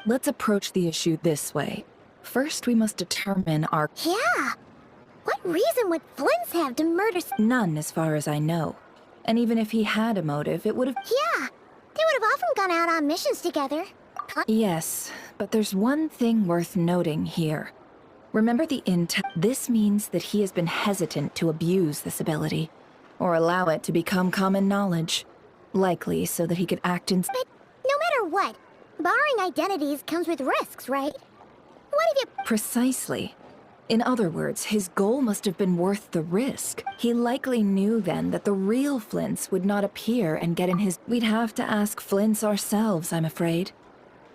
Let's approach the issue this way. First, we must determine our... Yeah! What reason would Flint's have to murder... None, as far as I know. And even if he had a motive, it would have... Yeah! They would have often gone out on missions together. Yes, but there's one thing worth noting here. Remember the This means that he has been hesitant to abuse this ability, or allow it to become common knowledge. Likely so that he could act in... But no matter what, borrowing identities comes with risks, right? What if you... Precisely. In other words, his goal must have been worth the risk. He likely knew then that the real Flint's would not appear and get in his... We'd have to ask Flint's ourselves, I'm afraid.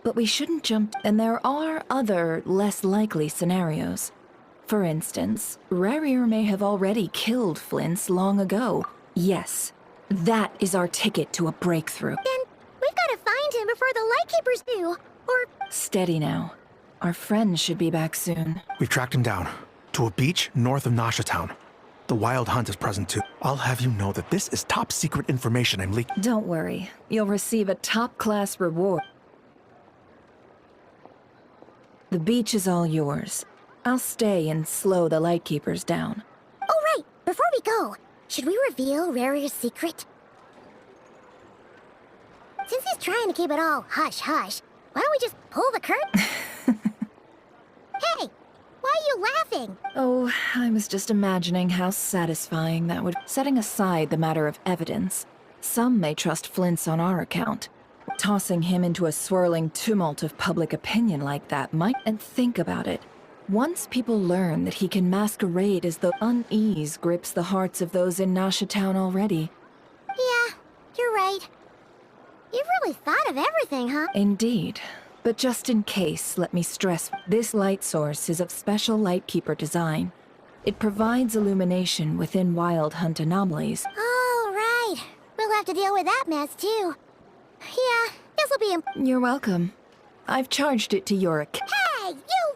But we shouldn't jump... And there are other, less likely scenarios. For instance, Rerir may have already killed Flint's long ago. Yes, that is our ticket to a breakthrough. Then we've got to find him before the Lightkeepers do, or... Steady now. Our friends should be back soon. We've tracked him down to a beach north of Nasha Town. The Wild Hunt is present too. I'll have you know that this is top secret information I'm leaking. Don't worry. You'll receive a top-class reward. The beach is all yours. I'll stay and slow the Lightkeepers down. Oh, right. Before we go, should we reveal Rerir's secret? Since he's trying to keep it all hush-hush, why don't we just pull the curtain? Hey, why are you laughing? Oh, I was just imagining how satisfying that would... Setting aside the matter of evidence, some may trust Flint's on our account. Tossing him into a swirling tumult of public opinion like that might... And think about it. Once people learn that he can masquerade as though unease grips the hearts of those in Nasha Town already. Yeah, you're right. You've really thought of everything, huh? Indeed. But just in case, let me stress, this light source is of special Lightkeeper design. It provides illumination within Wild Hunt anomalies. Oh, right. We'll have to deal with that mess, too. Yeah, this'll be... You're welcome. I've charged it to your account. Hey, you...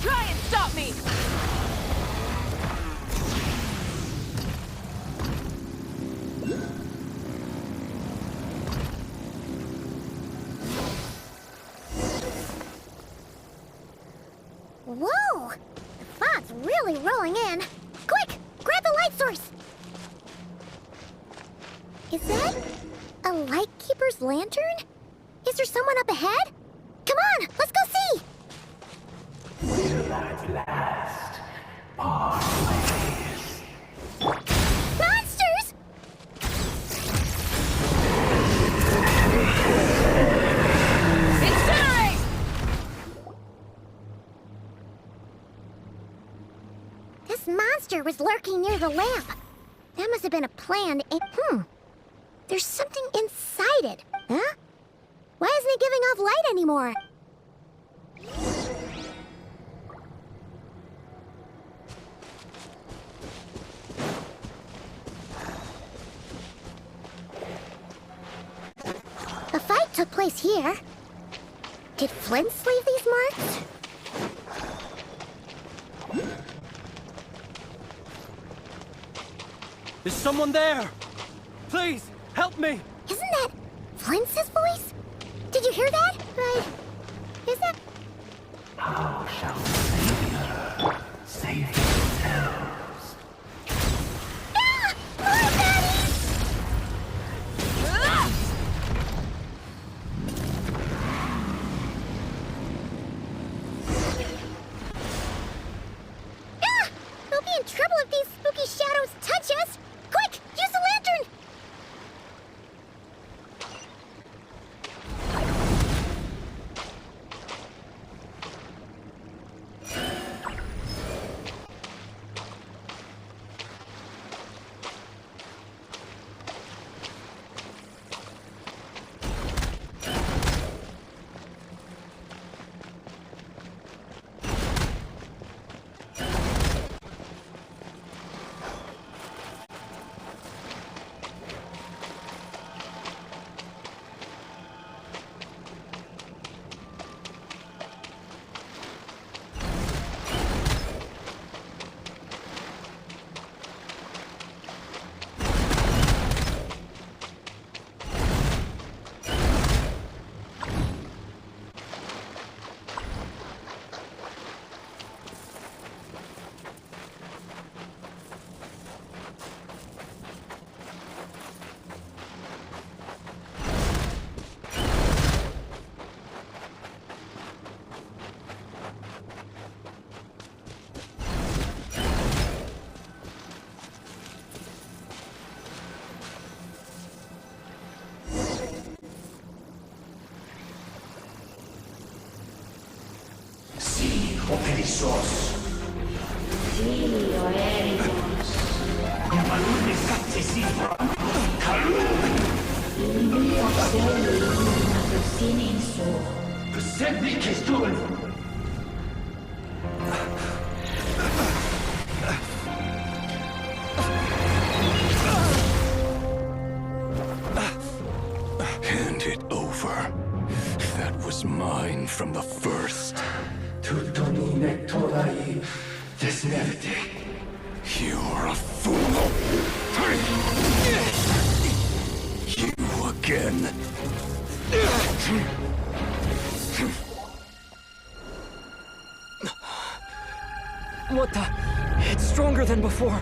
Try and stop me! Whoa! The fog's really rolling in. Quick! Grab the light source! Is that a Lightkeeper's lantern? Is there someone up ahead? Come on, let's go see! Will at last part ways. Monsters! Incinerate! This monster was lurking near the lamp. That must have been a planned... There's something inside it. Huh? Why isn't it giving off light anymore? The fight took place here. Did Flint's leave these marks? Is someone there? Please, help me! Isn't that Flint's voice? Did Did you hear that? Is that... How shall the Savior save yourselves? Ah! More baddies! Ah! Ah! We'll be in trouble if these spooky shadows touch us! Quick! Use the lantern! Perissos. Silio erigos. Yamalune satsesifra. Kaluk. Ilio seli siniso. Persebi kestul. Hand it over. That was mine from the first. Tutonine torai desnevite. You're a fool. You again. What the? It's stronger than before.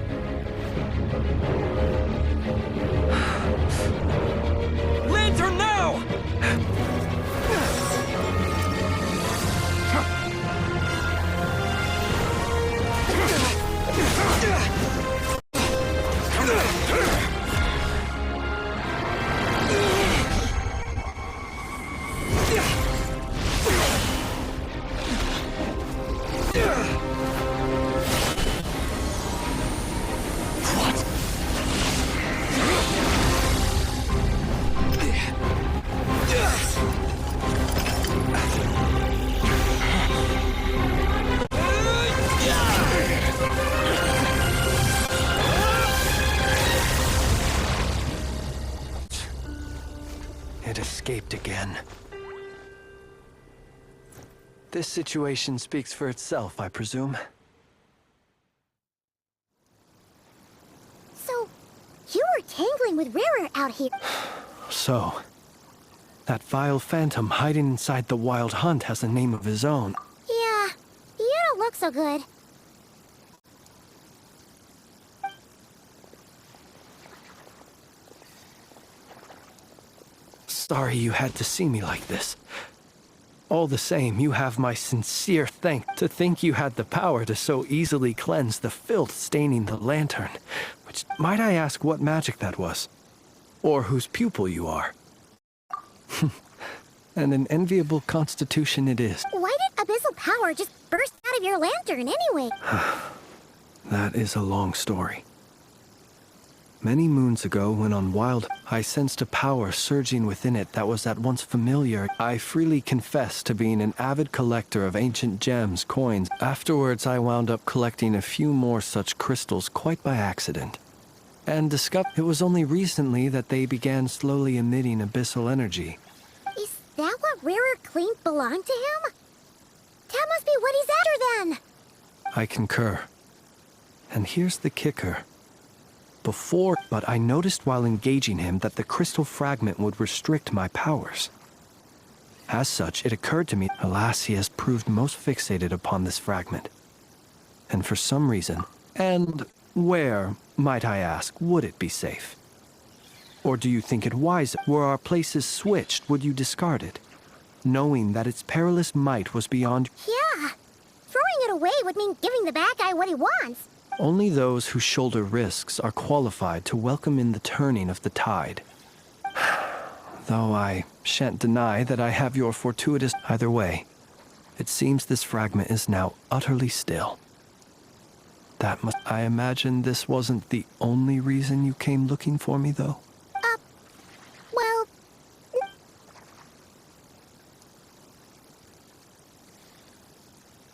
Lantern now! It escaped again. This situation speaks for itself, I presume. So, you were tangling with Rarer out here. So, that vile phantom hiding inside the Wild Hunt has a name of his own. Yeah, you don't look so good. Sorry you had to see me like this. All the same, you have my sincere thanks. To think you had the power to so easily cleanse the filth staining the lantern. Which, might I ask what magic that was? Or whose pupil you are? And an enviable constitution it is. Why did abyssal power just burst out of your lantern anyway? That is a long story. Many moons ago, when on Wild, I sensed a power surging within it that was at once familiar. I freely confess to being an avid collector of ancient gems, coins. Afterwards, I wound up collecting a few more such crystals quite by accident. And discovered it was only recently that they began slowly emitting abyssal energy. Is that what Rarer claimed belonged to him? That must be what he's after then! I concur. And here's the kicker. But I noticed while engaging him that the crystal fragment would restrict my powers. As such, it occurred to me, alas, he has proved most fixated upon this fragment. And for some reason, and where, might I ask, would it be safe? Or do you think it wise, were our places switched, would you discard it? Knowing that its perilous might was beyond... Yeah. Throwing it away would mean giving the bad guy what he wants. Only those who shoulder risks are qualified to welcome in the turning of the tide. Though I shan't deny that I have your fortuitous... Either way, it seems this fragment is now utterly still. That must... I imagine this wasn't the only reason you came looking for me, though? Well...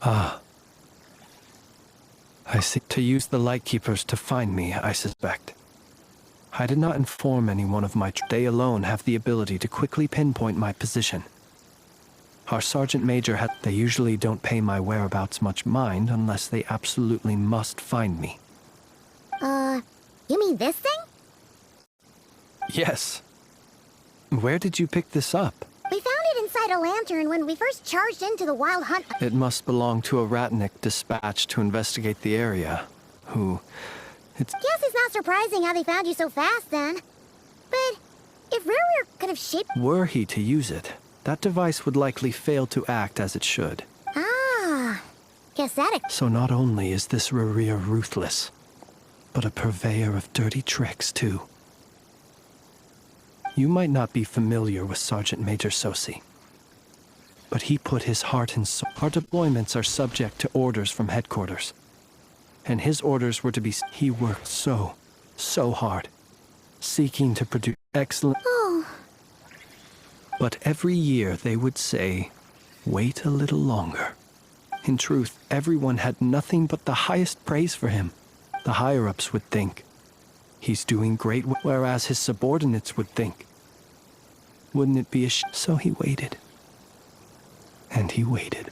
Ah. I see. To use the Lightkeepers to find me, I suspect. I did not inform anyone of my... They alone have the ability to quickly pinpoint my position. Our Sergeant Major had... They usually don't pay my whereabouts much mind unless they absolutely must find me. You mean this thing? Yes. Where did you pick this up? We found it inside a lantern when we first charged into the wild hunt. It must belong to a Ratnik dispatched to investigate the area, who... Guess it's not surprising how they found you so fast, then. But if Rurir could have shaped... Were he to use it, that device would likely fail to act as it should. Ah, guess that... So not only is this Rurir ruthless, but a purveyor of dirty tricks, too. You might not be familiar with Sergeant Major Sosi, but he put his heart and soul. Our deployments are subject to orders from headquarters, and his orders were to be... He worked so hard, seeking to produce excellent... Oh. But every year they would say, wait a little longer. In truth, everyone had nothing but the highest praise for him. The higher-ups would think, he's doing great, whereas his subordinates would think, wouldn't it be a So he waited. And he waited.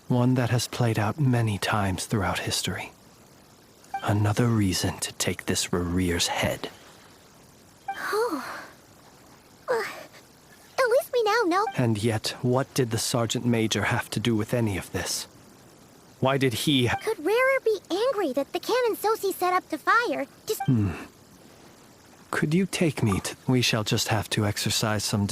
One that has played out many times throughout history. Another reason to take this Rurir's head. Oh. At least we now know. And yet, what did the Sergeant Major have to do with any of this? Why did he... Could Rurir be angry that the cannon Sosi set up to fire? Just... Could you take me to... We shall just have to exercise some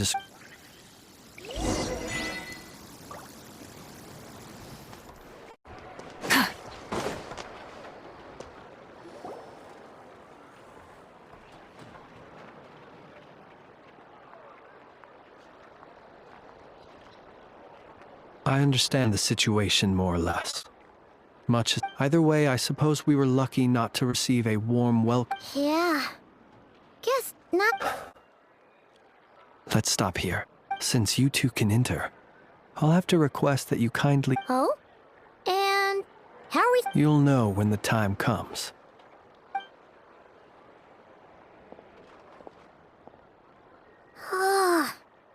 I understand the situation more or less. Much as... Either way, I suppose we were lucky not to receive a warm welcome. Yeah. Guess not... Let's stop here. Since you two can enter, I'll have to request that you kindly... Oh? And... how are we... You'll know when the time comes.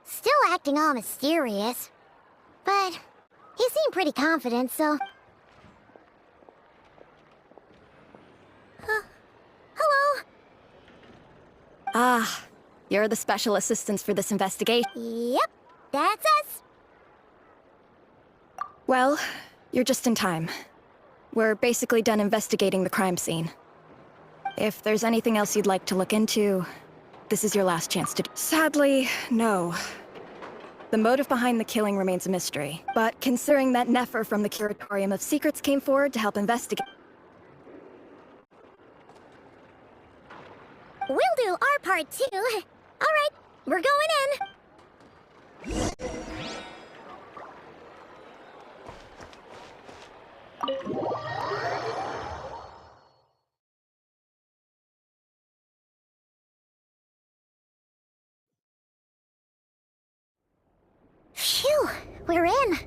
Still acting all mysterious. But... he seemed pretty confident, so... Hello? Ah, you're the special assistants for this investigation. Yep, that's us. Well, you're just in time. We're basically done investigating the crime scene. If there's anything else you'd like to look into, this is your last chance to... Sadly, no. The motive behind the killing remains a mystery. But considering that Nefer from the Curatorium of Secrets came forward to help investigate... We'll do our part too. All right, we're going in. Phew, we're in.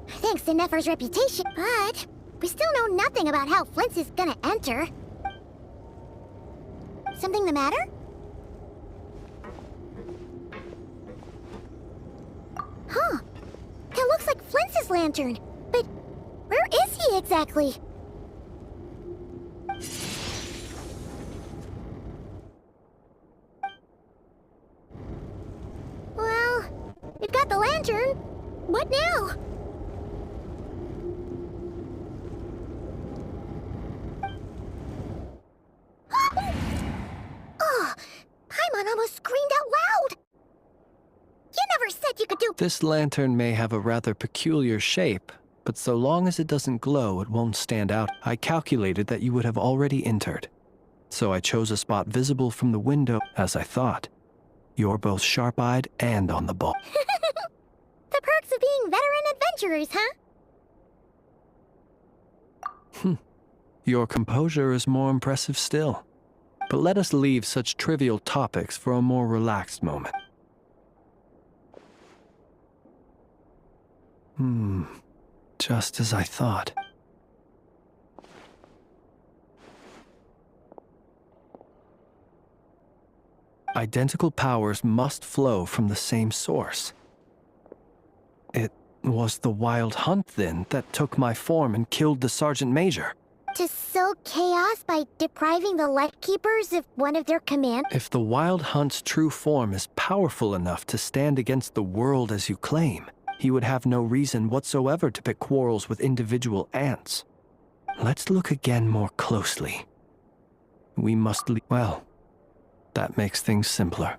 Thanks to Nefer's reputation, but we still know nothing about how Flint's is gonna enter. Something the matter? Huh. That looks like Flint's lantern. But where is he exactly? got the lantern. What now? Oh, Paimon almost screamed out loud. You never said you could do— This lantern may have a rather peculiar shape, but so long as it doesn't glow, it won't stand out. I calculated that you would have already entered, so I chose a spot visible from the window, as I thought. You're both sharp-eyed and on the ball. The perks of being veteran adventurers, huh? Your composure is more impressive still. But let us leave such trivial topics for a more relaxed moment. Just as I thought. Identical powers must flow from the same source. It was the Wild Hunt, then, that took my form and killed the Sergeant Major. To sow chaos by depriving the Lightkeepers of one of their commands? If the Wild Hunt's true form is powerful enough to stand against the world as you claim, he would have no reason whatsoever to pick quarrels with individual ants. Let's look again more closely. We must well, that makes things simpler.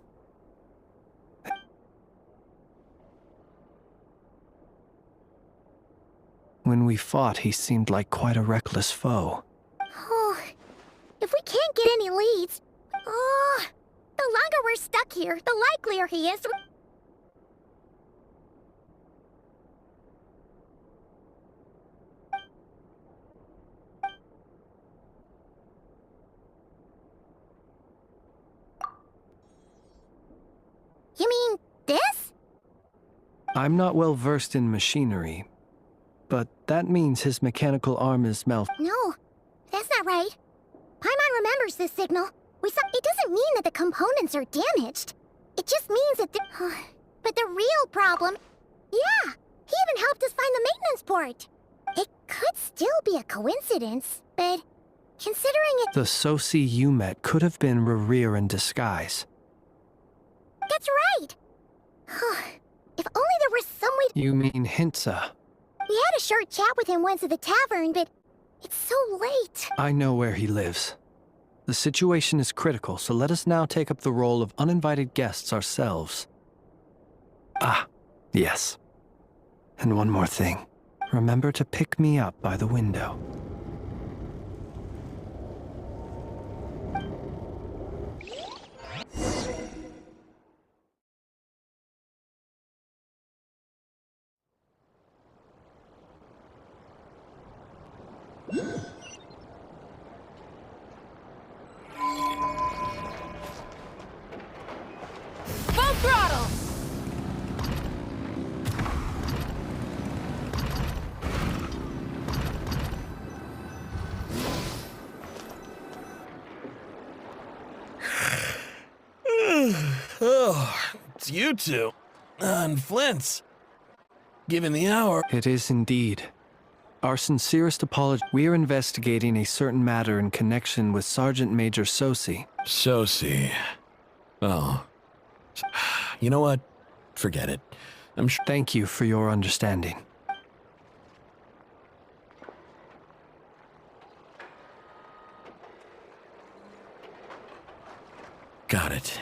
When we fought, he seemed like quite a reckless foe. Oh, if we can't get any leads, the longer we're stuck here, the likelier he is. You mean this? I'm not well versed in machinery, but that means his mechanical arm is No, that's not right. Paimon remembers this signal. It doesn't mean that the components are damaged. It just means that but the real problem— yeah, he even helped us find the maintenance port. It could still be a coincidence, but considering it— The Sosi you met could have been Rerir in disguise. That's right! If only there was some way— You mean Hintsa? We had a short chat with him once at the tavern, but it's so late. I know where he lives. The situation is critical, so let us now take up the role of uninvited guests ourselves. Ah, yes. And one more thing. Remember to pick me up by the window. Full throttle! Oh, it's you two. And Flint's. Given the hour. It is indeed. Our sincerest apology. We are investigating a certain matter in connection with Sergeant Major Sosi. Sosi. Oh. You know what? Forget it. I'm sure. Thank you for your understanding. Got it.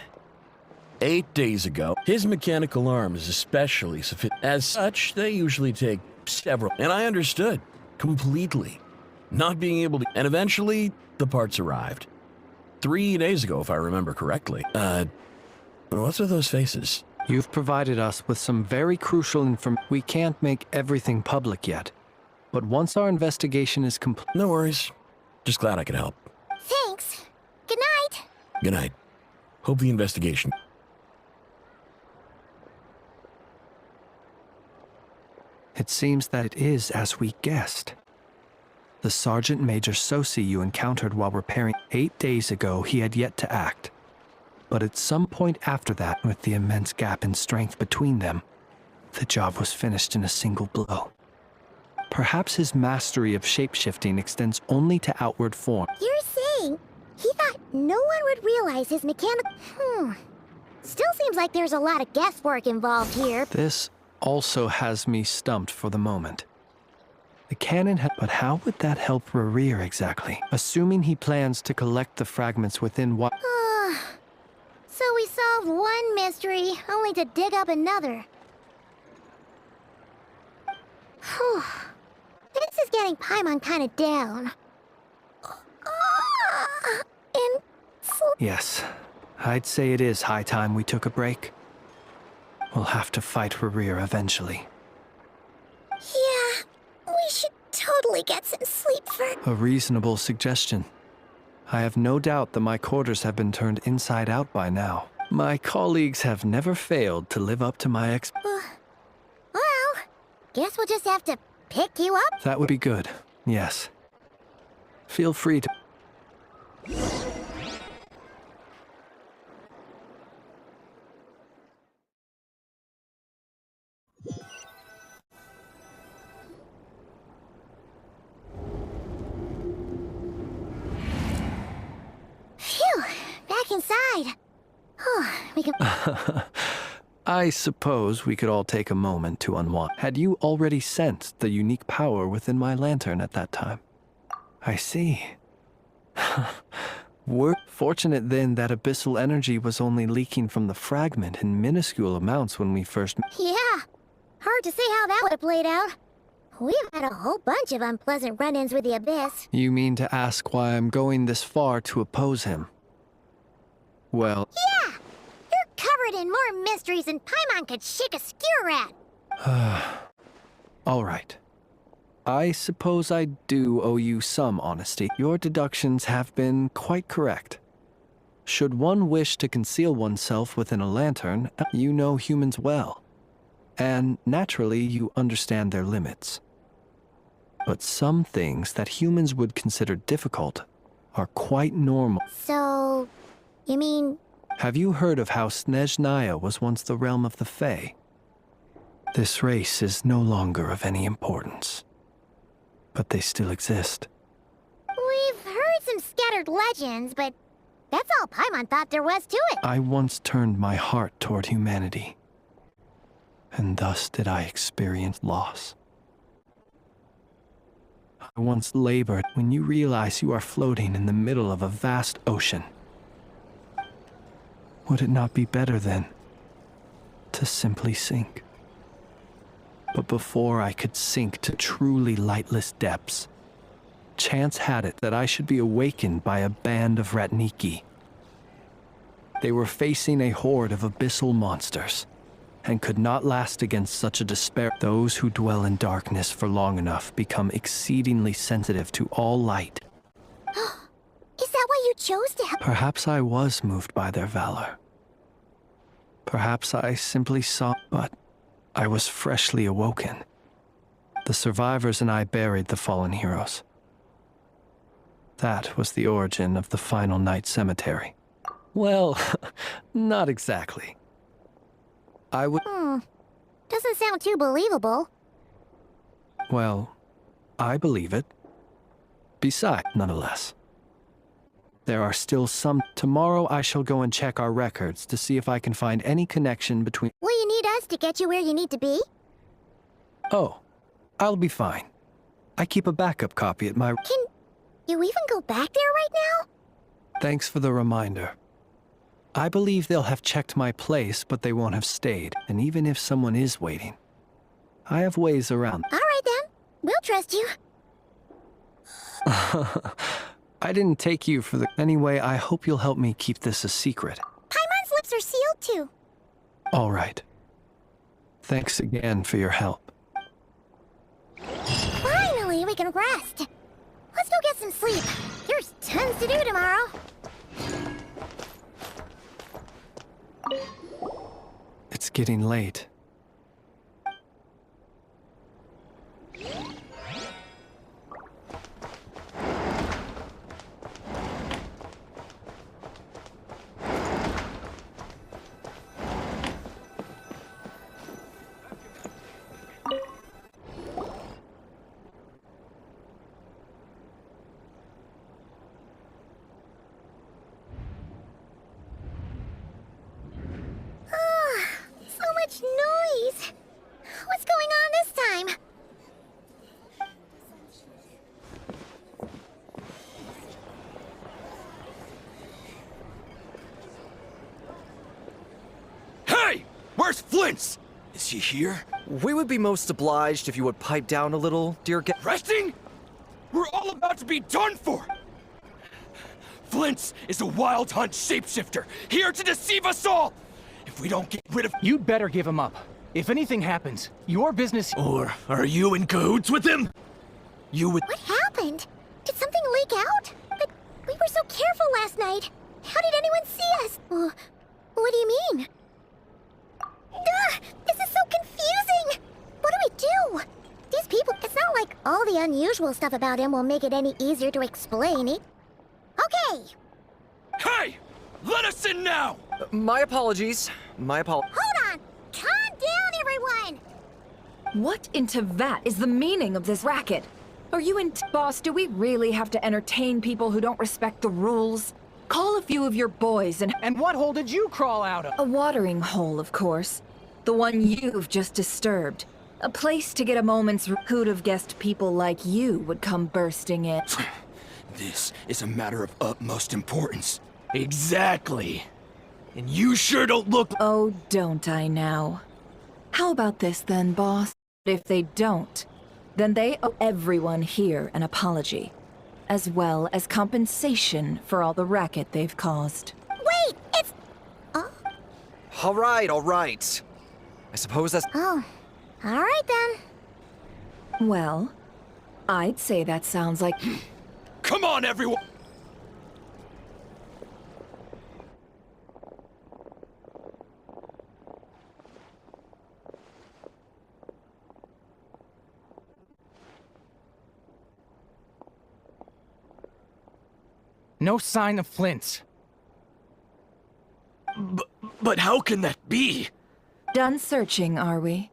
8 days ago, his mechanical arm is especially sophisticated. As such, they usually take several. And I understood. Completely. Not being able to. And eventually, the parts arrived. 3 days ago, if I remember correctly. What's with those faces? You've provided us with some very crucial information. We can't make everything public yet. But once our investigation is complete. No worries. Just glad I could help. Thanks. Good night. Good night. Hope the investigation. It seems that it is as we guessed. The Sergeant Major Sosi you encountered while repairing 8 days ago, he had yet to act. But at some point after that, with the immense gap in strength between them, the job was finished in a single blow. Perhaps his mastery of shapeshifting extends only to outward form. You're saying he thought no one would realize his mechanical— Still seems like there's a lot of guesswork involved here. This also has me stumped for the moment. The cannon but how would that help Rerir exactly? Assuming he plans to collect the fragments within what? So we solved one mystery, only to dig up another. Whew. This is getting Paimon kind of down. Yes, I'd say it is high time we took a break. We'll have to fight Rerir eventually. Yeah, we should totally get some sleep first. A reasonable suggestion. I have no doubt that my quarters have been turned inside out by now. My colleagues have never failed to live up to my Well, guess we'll just have to pick you up? That would be good, yes. Feel free to... Phew, back inside. We can... I suppose we could all take a moment to unwind. Had you already sensed the unique power within my lantern at that time? I see. We're fortunate then that abyssal energy was only leaking from the fragment in minuscule amounts when we first... Yeah, hard to say how that would have played out. We've had a whole bunch of unpleasant run-ins with the Abyss. You mean to ask why I'm going this far to oppose him? Well... Yeah! You're covered in more mysteries than Paimon could shake a skewer at. All right. I suppose I do owe you some honesty. Your deductions have been quite correct. Should one wish to conceal oneself within a lantern, you know humans well. And naturally, you understand their limits. But some things that humans would consider difficult are quite normal. So, you mean... Have you heard of how Snezhnaya was once the realm of the Fae? This race is no longer of any importance. But they still exist. We've heard some scattered legends, but that's all Paimon thought there was to it. I once turned my heart toward humanity. And thus did I experience loss. I once labored when you realize you are floating in the middle of a vast ocean. Would it not be better then to simply sink? But before I could sink to truly lightless depths, chance had it that I should be awakened by a band of Ratniki. They were facing a horde of abyssal monsters, and could not last against such a despair. Those who dwell in darkness for long enough become exceedingly sensitive to all light. Is that why you chose to help? Perhaps I was moved by their valor. Perhaps I simply saw, but I was freshly awoken. The survivors and I buried the fallen heroes. That was the origin of the final night cemetery. Well, not exactly. I would... Doesn't sound too believable. Well, I believe it. Besides, nonetheless. There are still some... Tomorrow I shall go and check our records to see if I can find any connection between... Will you need us to get you where you need to be? Oh, I'll be fine. I keep a backup copy at my... Can you even go back there right now? Thanks for the reminder. I believe they'll have checked my place, but they won't have stayed. And even if someone is waiting, I have ways around. All right then. We'll trust you. I didn't take you for the... Anyway, I hope you'll help me keep this a secret. Paimon's lips are sealed too. All right. Thanks again for your help. Finally, we can rest. Let's go get some sleep. There's tons to do tomorrow. It's getting late. Where's Flint's? Is he here? We would be most obliged if you would pipe down a little, dear Resting? We're all about to be done for! Flint's is a wild hunt shapeshifter, here to deceive us all! If we don't get rid of— You'd better give him up. If anything happens, your business— Or are you in cahoots with him? You would— What happened? Did something leak out? But we were so careful last night. How did anyone see us? What do you mean? Ugh, this is so confusing! What do we do? These people— It's not like all the unusual stuff about him will make it any easier to explain it. Okay! Hey! Let us in now! My apologies. Hold on! Calm down, everyone! What into that is the meaning of this racket? Are you in— Boss, do we really have to entertain people who don't respect the rules? Call a few of your boys and— And what hole did you crawl out of? A watering hole, of course. The one you've just disturbed. A place to get a moment's— Who'd have guessed people like you would come bursting in? This is a matter of utmost importance. Exactly. And you sure don't look— Oh, don't I now? How about this then, boss? If they don't, then they owe everyone here an apology, as well as compensation for all the racket they've caused. Wait, it's... All right. I suppose that's... Oh, all right then. Well, I'd say that sounds like... Come on, everyone! No sign of Flint's. But how can that be? Done searching, are we?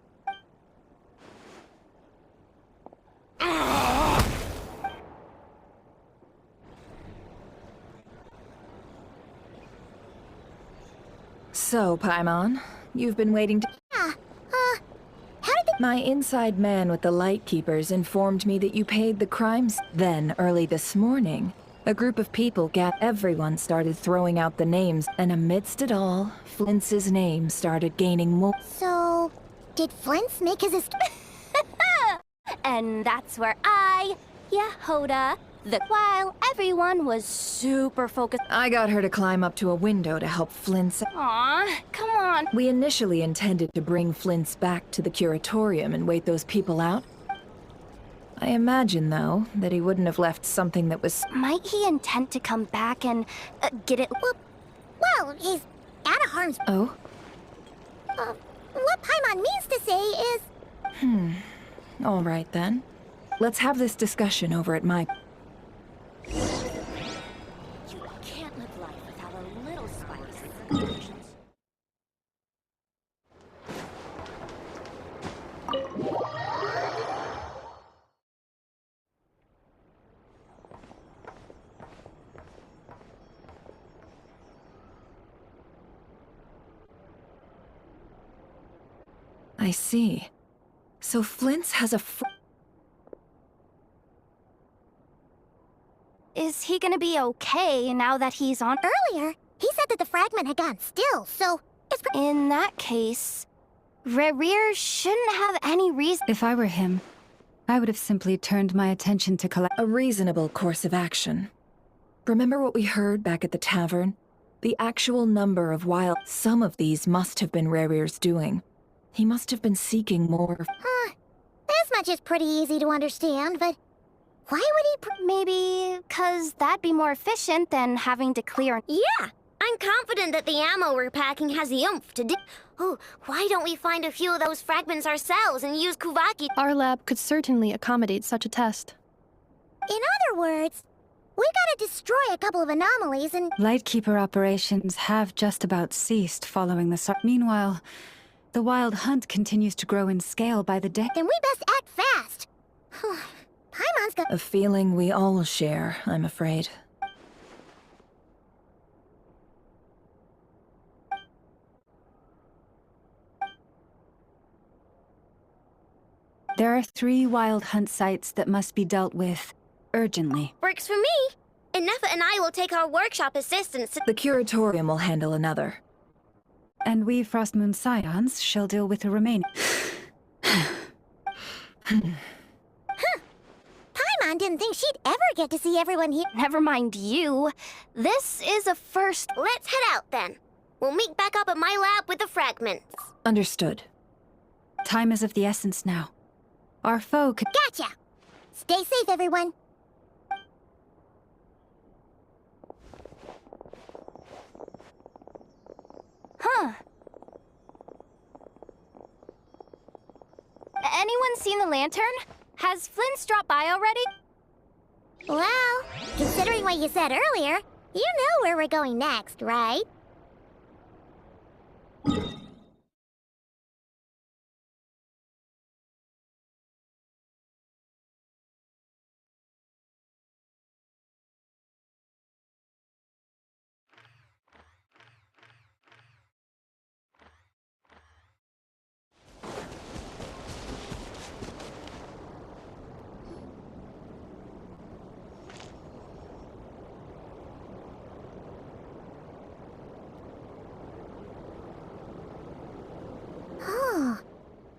So, Paimon, you've been waiting to— Yeah, how did they— My inside man with the Lightkeepers informed me that you paid the crimes. Then, early this morning, a group of people everyone started throwing out the names, and amidst it all, Flintz's name started gaining more— So, did Flint's make his escape? And that's where Yehoda, while everyone was super focused. I got her to climb up to a window to help Flint's— Aw, come on. We initially intended to bring Flint's back to the curatorium and wait those people out. I imagine, though, that he wouldn't have left something that was— Might he intend to come back and get it? Well, he's out of harm's— Oh? What Paimon means to say is— All right, then. Let's have this discussion over at my— You can't live life without a little spice. I see. So Flint's has a Is he gonna be okay now that he's on? Earlier, he said that the fragment had gone still, so it's— In that case, Rerir shouldn't have any reason— If I were him, I would have simply turned my attention to collect— A reasonable course of action. Remember what we heard back at the tavern? The actual number of wild— Some of these must have been Rerir's doing. He must have been seeking more— This much is pretty easy to understand, but why would he— Maybe 'cause that'd be more efficient than having to clear— Yeah, I'm confident that the ammo we're packing has the oomph to do— Oh, why don't we find a few of those fragments ourselves and use Kuvaki— Our lab could certainly accommodate such a test. In other words, we gotta destroy a couple of anomalies and— Lightkeeper operations have just about ceased following the Meanwhile, the wild hunt continues to grow in scale by the day. Then we best act fast. Paimon's got— A feeling we all share, I'm afraid. There are 3 wild hunt sites that must be dealt with urgently. Works for me. And Neffa and I will take our workshop assistants to— The curatorium will handle another. And we Frostmoon Scions shall deal with the remaining. Paimon didn't think she'd ever get to see everyone here. Never mind you. This is a first. Let's head out then. We'll meet back up at my lab with the fragments. Understood. Time is of the essence now. Our foe could— Gotcha! Stay safe, everyone. Huh. Anyone seen the lantern? Has Flint's dropped by already? Well, considering what you said earlier, you know where we're going next, right? Oh,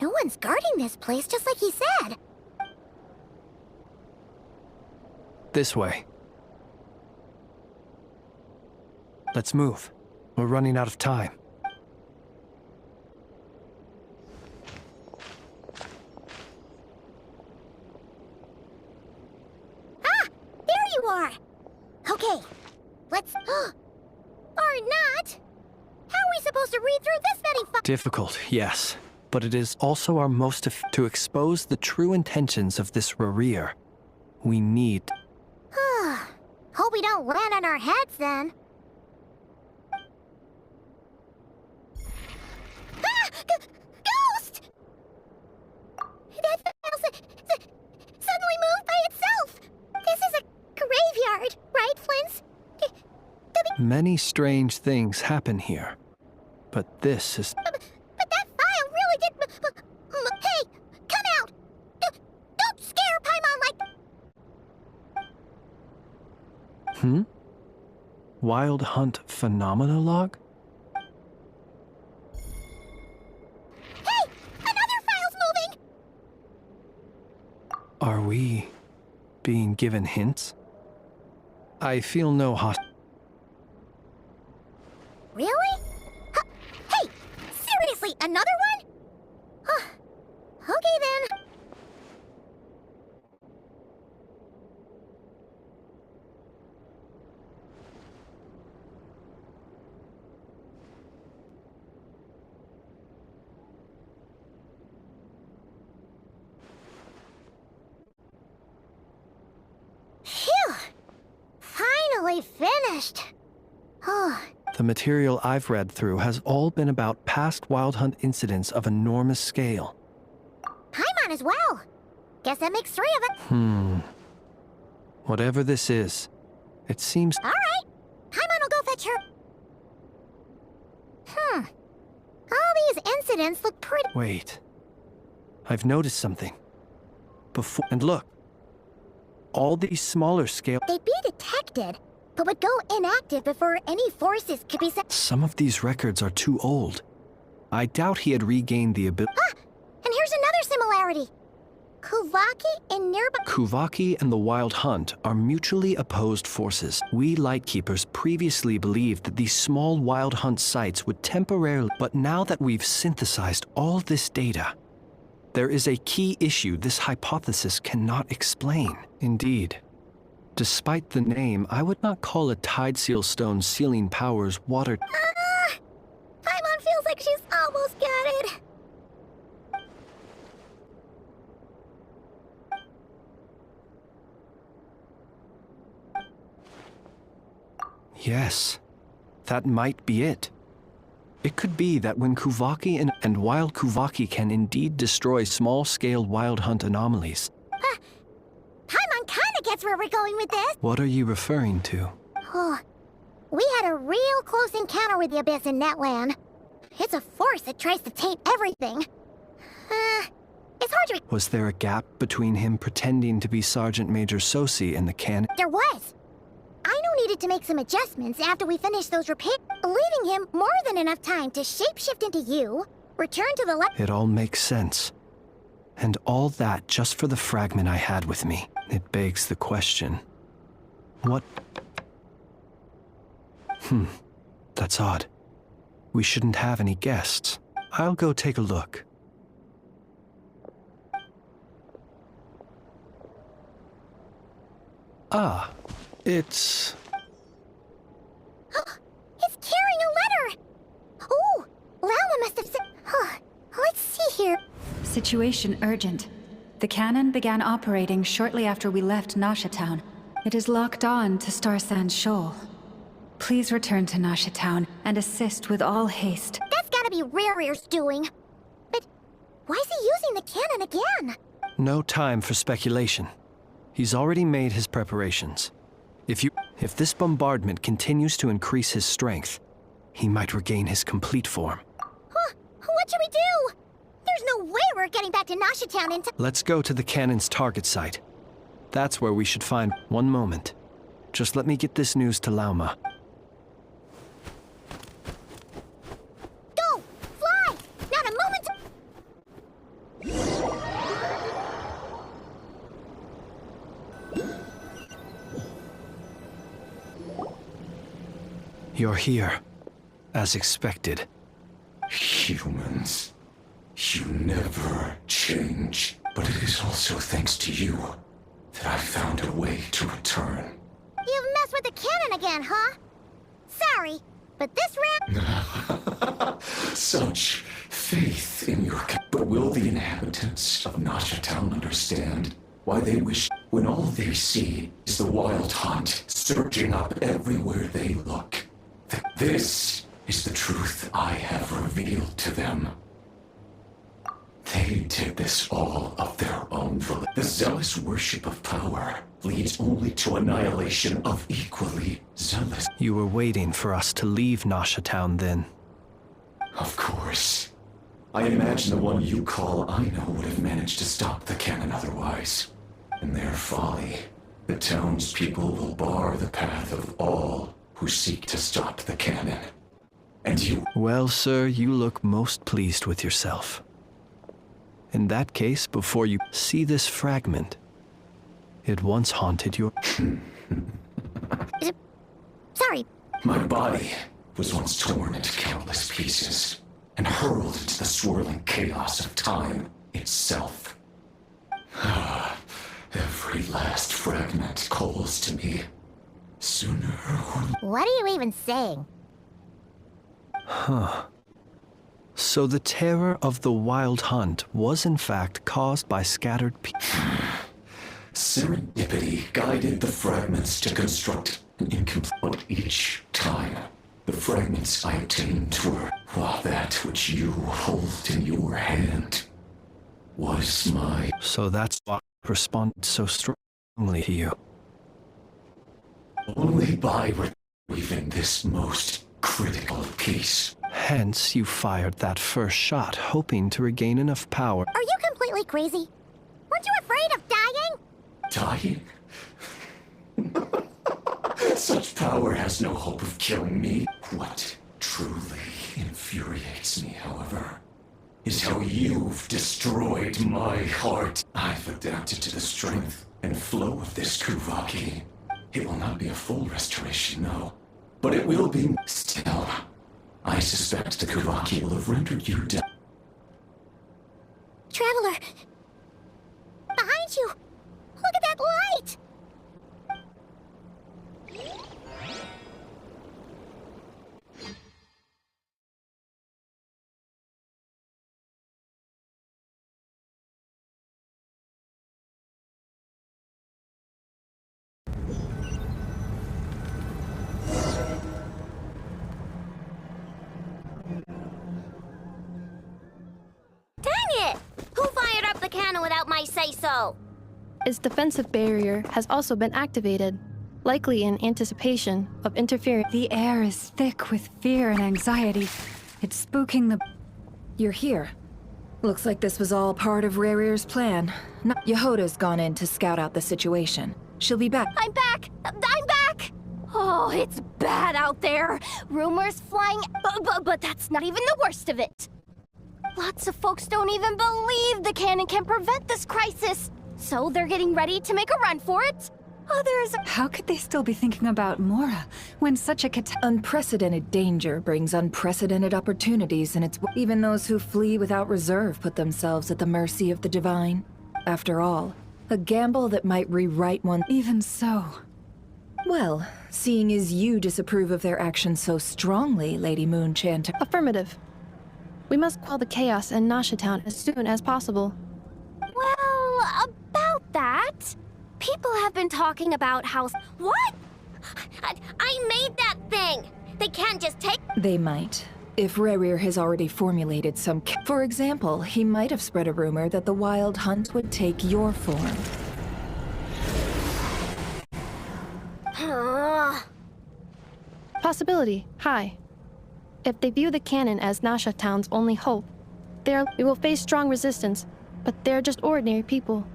no one's guarding this place, just like he said. This way. Let's move. We're running out of time. Ah! There you are! Okay, let's... or not! How are we supposed to read through this many Difficult, yes. But it is also our most to expose the true intentions of this Rereer. We need... Hope we don't land on our heads then. Ah! Ghost! That suddenly moved by itself! This is a graveyard, right, Flint? Many strange things happen here. But this is... But that file really did... Hey! Come out! Don't scare Paimon like... Wild Hunt Phenomena Log? Hey! Another file's moving! Are we being given hints? I feel no Really? Hey! Seriously, another one? Okay then. Phew! Finally finished. Oh. The material I've read through has all been about past Wild Hunt incidents of enormous scale. Paimon as well. Guess that makes 3 of it. Whatever this is, it seems... All right. Paimon will go fetch her. All these incidents look pretty... Wait. I've noticed something. Before... And look. All these smaller scale... They'd be detected, but would go inactive before any forces could be set. Some of these records are too old. I doubt he had regained the ability... And here's another similarity. Kuvaki and nearby... Kuvaki and the Wild Hunt are mutually opposed forces. We Lightkeepers previously believed that these small Wild Hunt sites would temporarily... But now that we've synthesized all this data, there is a key issue this hypothesis cannot explain. Indeed. Despite the name, I would not call a Tideseal Stone sealing powers water... Paimon feels like she's almost got it. Yes, that might be it. It could be that when Kuvaki and while Kuvaki can indeed destroy small-scale Wild Hunt anomalies... Paimon kinda gets where we're going with this. What are you referring to? Oh, we had a real close encounter with the Abyss in Netland. It's a force that tries to taint everything. It's hard to... Was there a gap between him pretending to be Sergeant Major Sosi and the canon? There was. Aino needed to make some adjustments after we finished those repairs, leaving him more than enough time to shapeshift into you, return to the left. It all makes sense. And all that just for the fragment I had with me. It begs the question. What? That's odd. We shouldn't have any guests. I'll go take a look. Ah, it's... It's carrying a letter! Oh, Lauma must have said... Let's see here. Situation urgent. The cannon began operating shortly after we left Nasha Town. It is locked on to Star Sand Shoal. Please return to Nasha Town and assist with all haste. That's gotta be Rare's doing. But why is he using the cannon again? No time for speculation. He's already made his preparations. If this bombardment continues to increase his strength, he might regain his complete form. Huh? What should we do? There's no way we're getting back to Nasha Town in time. Let's go to the cannon's target site. That's where we should find... One moment. Just let me get this news to Lauma. Go! Fly! Not a moment to... You're here, as expected. Humans, you never change. But it is also thanks to you that I found a way to return. You've messed with the cannon again, huh? Sorry, but this ran... Such faith in your... But will the inhabitants of Nasha Town understand why they wish when all they see is the wild hunt surging up everywhere they look? That this is the truth I have revealed to them. They did this all of their own volition. The zealous worship of power leads only to annihilation of equally zealous. You were waiting for us to leave Nasha Town then. Of course. I imagine the one you call Aino would have managed to stop the cannon otherwise. In their folly, the townspeople will bar the path of all who seek to stop the cannon. And you... Well, sir, you look most pleased with yourself. In that case, before you see this fragment, it once haunted your... Sorry. My body was once torn into countless pieces and hurled into the swirling chaos of time itself. Every last fragment calls to me. Sooner or... What are you even saying? Huh. So the terror of the wild hunt was in fact caused by scattered Serendipity guided the fragments to construct an incomplete each time. The fragments I obtained were, while that which you hold in your hand was my... So that's why I responded so strongly to you. Only by retrieving this most critical piece. Hence, you fired that first shot, hoping to regain enough power. Are you completely crazy? Weren't you afraid of dying? Dying? Such power has no hope of killing me. What truly infuriates me, however, is how you've destroyed my heart. I've adapted to the strength and flow of this Kuvaki. It will not be a full restoration, no. But it will be still. I suspect the Kuvaki will have rendered you dead. Traveler! Behind you! Look at that light! Who fired up the cannon without my say-so? Its defensive barrier has also been activated, likely in anticipation of interference. The air is thick with fear and anxiety. It's spooking the... You're here. Looks like this was all part of Rare's plan. Yehoda's gone in to scout out the situation. She'll be back. I'm back! I'm back! Oh, it's bad out there. Rumors flying, but that's not even the worst of it. Lots of folks don't even believe the cannon can prevent this crisis. So they're getting ready to make a run for it. Others... How could they still be thinking about Mora when such a Unprecedented danger brings unprecedented opportunities, and it's even those who flee without reserve put themselves at the mercy of the divine. After all, a gamble that might rewrite one... Even so... Well, seeing as you disapprove of their actions so strongly, Lady Moonchanter... Affirmative. We must quell the chaos in Nasha Town as soon as possible. Well, about that... People have been talking about how... What? I made that thing! They can't just take... They might. If Rerir has already formulated some... For example, he might have spread a rumor that the Wild Hunt would take your form. Possibility, high. If they view the cannon as Nasha Town's only hope, we will face strong resistance, but they're just ordinary people.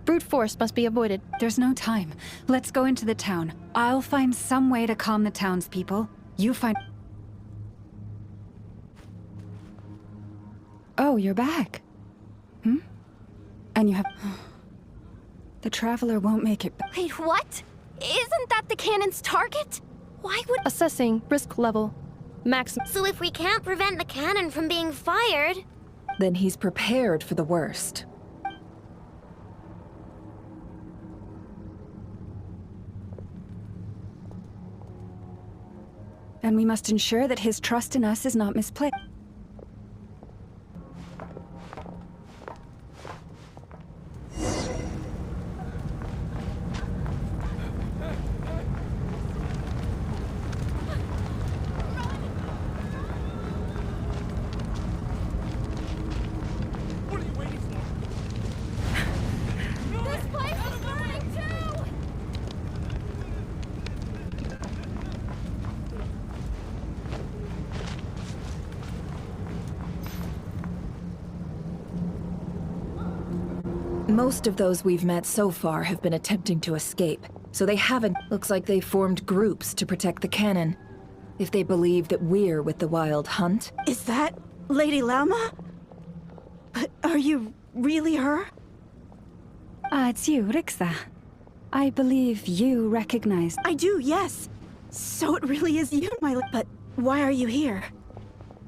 Brute force must be avoided. There's no time. Let's go into the town. I'll find some way to calm the townspeople. You find... Oh, you're back. Hmm? And you have... The Traveler won't make it... Wait, what? Isn't that the cannon's target? Why would... Assessing risk level. Max... So if we can't prevent the cannon from being fired... Then he's prepared for the worst. And we must ensure that his trust in us is not misplaced. Most of those we've met so far have been attempting to escape, so they haven't. Looks like they formed groups to protect the cannon. If they believe that we're with the Wild Hunt... Is that Lady Lauma? But are you really her? It's you, Rixa. I believe you recognize... I do, yes. So it really is you, But why are you here?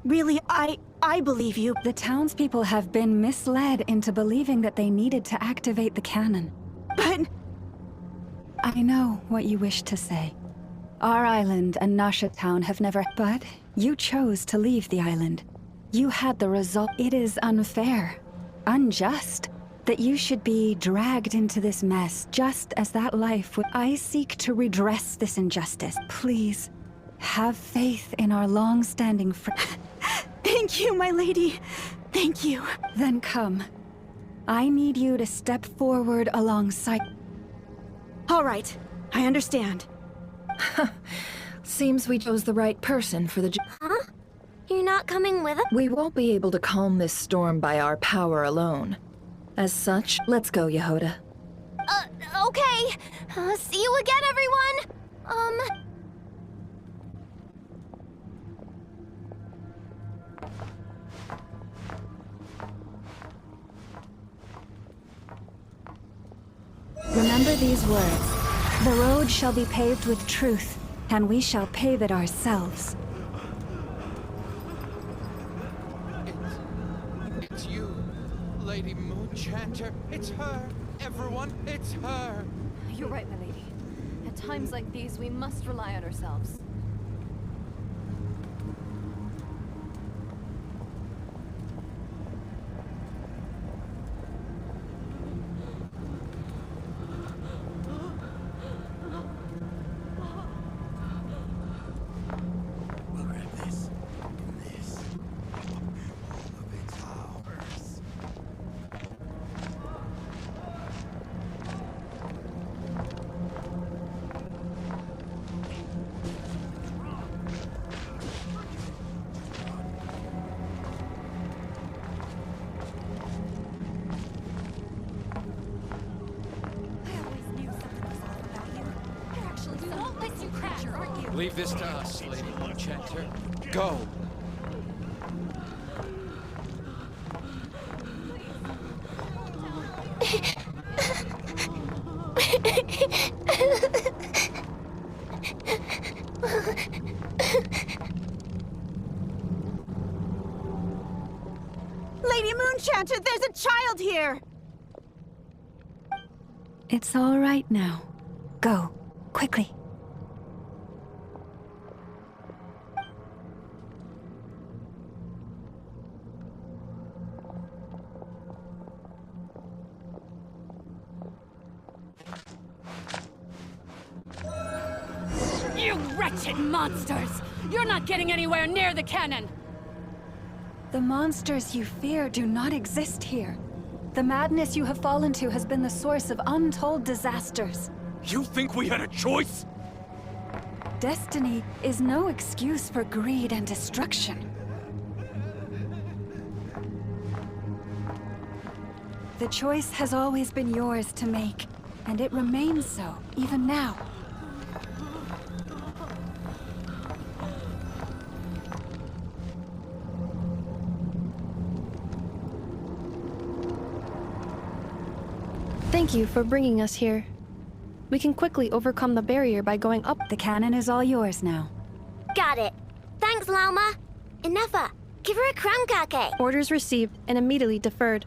Really, I believe you. The townspeople have been misled into believing that they needed to activate the cannon. But... I know what you wish to say. Our island and Nasha Town have never... But you chose to leave the island. You had the result. It is unfair, unjust, that you should be dragged into this mess just as that life would... I seek to redress this injustice. Please, have faith in our long-standing friend. Thank you, my lady. Thank you. Then come. I need you to step forward alongside... All right. I understand. Seems we chose the right person for the job. Huh? You're not coming with us? We won't be able to calm this storm by our power alone. As such, let's go, Yehoda. Okay. See you again, everyone. Remember these words. The road shall be paved with truth, and we shall pave it ourselves. It's you, Lady Moonchanter. It's her. Everyone, it's her. You're right, my lady. At times like these, we must rely on ourselves. Leave this to us, Lady Monchanter. Go! Lady Monchanter, there's a child here! It's all right now. Go, quickly. You wretched monsters! You're not getting anywhere near the cannon! The monsters you fear do not exist here. The madness you have fallen to has been the source of untold disasters. You think we had a choice? Destiny is no excuse for greed and destruction. The choice has always been yours to make, and it remains so, even now. Thank you for bringing us here. We can quickly overcome the barrier by going up. The cannon is all yours now. Got it. Thanks, Lauma. Enough. Give her a crumb cake. Orders received and immediately deferred.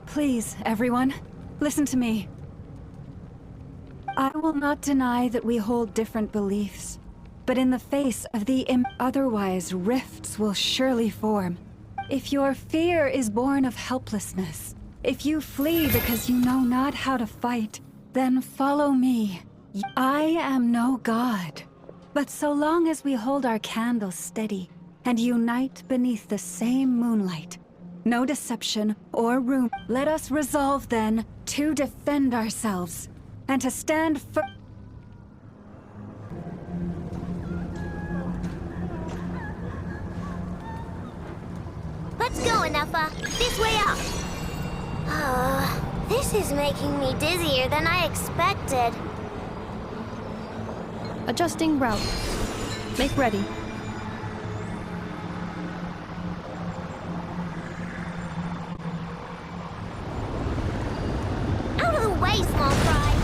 Please, everyone, listen to me. I will not deny that we hold different beliefs, but in the face of the otherwise rifts will surely form. If your fear is born of helplessness, if you flee because you know not how to fight, then follow me. I am no god, but so long as we hold our candles steady and unite beneath the same moonlight, no deception or room. Let us resolve then to defend ourselves and to stand for. Let's go, Enough. This way up. This is making me dizzier than I expected. Adjusting route. Make ready. Out of the way, small fry.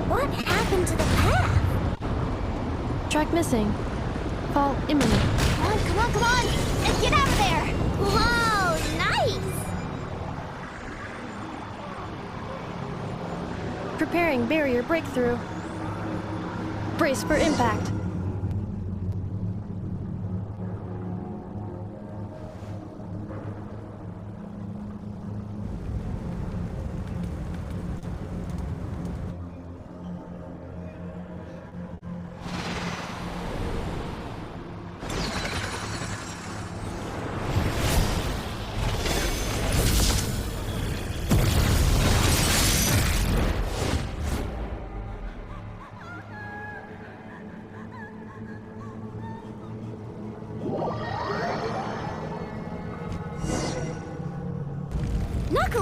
What happened to the path? Track missing. Fall imminent. Come on, come on, come on! Let's get out of there! Whoa, nice! Preparing barrier breakthrough. Brace for impact.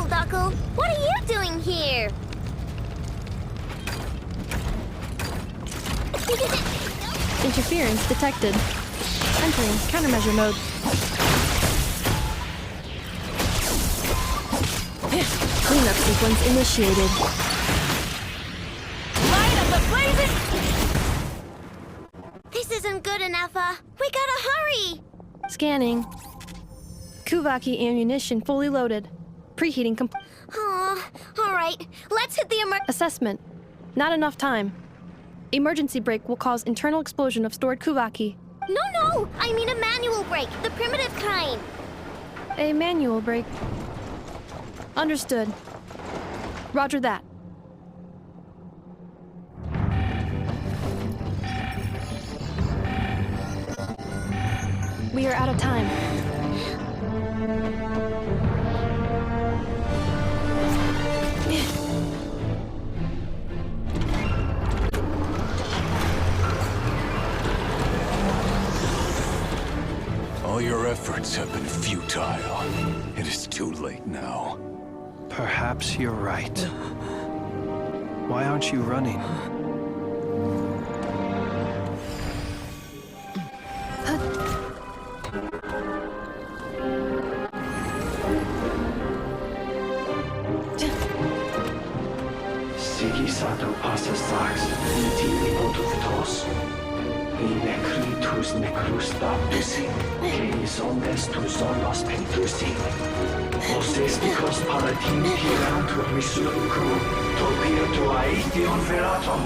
Knuckle, what are you doing here? Interference detected. Entering countermeasure mode. Cleanup sequence initiated. Light up the blazing! This isn't good enough. We gotta hurry! Scanning. Kuvaki ammunition fully loaded. Preheating complete. All right. Let's hit the Assessment. Not enough time. Emergency brake will cause internal explosion of stored Kuvaki. No! I mean a manual brake, the primitive kind. A manual brake. Understood. Roger that. We are out of time. efforts have been futile. It is too late now. Perhaps you're right. Why aren't you running? Sigisato passa sax, intimi potutos. Necritus necrus baptisi, que ondes tu zonos pentusi. Osesticos palatin pirantur misuricum, topirtu aethion veratum.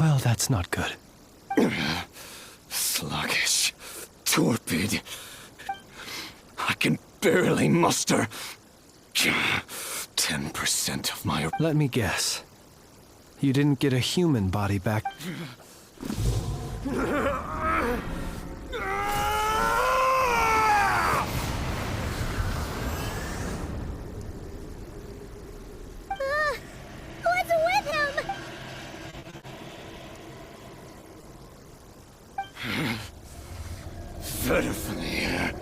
Well, that's not good. Sluggish. Torpid. I can barely muster 10% of my... Let me guess. You didn't get a human body back. What's with him? Verfnir.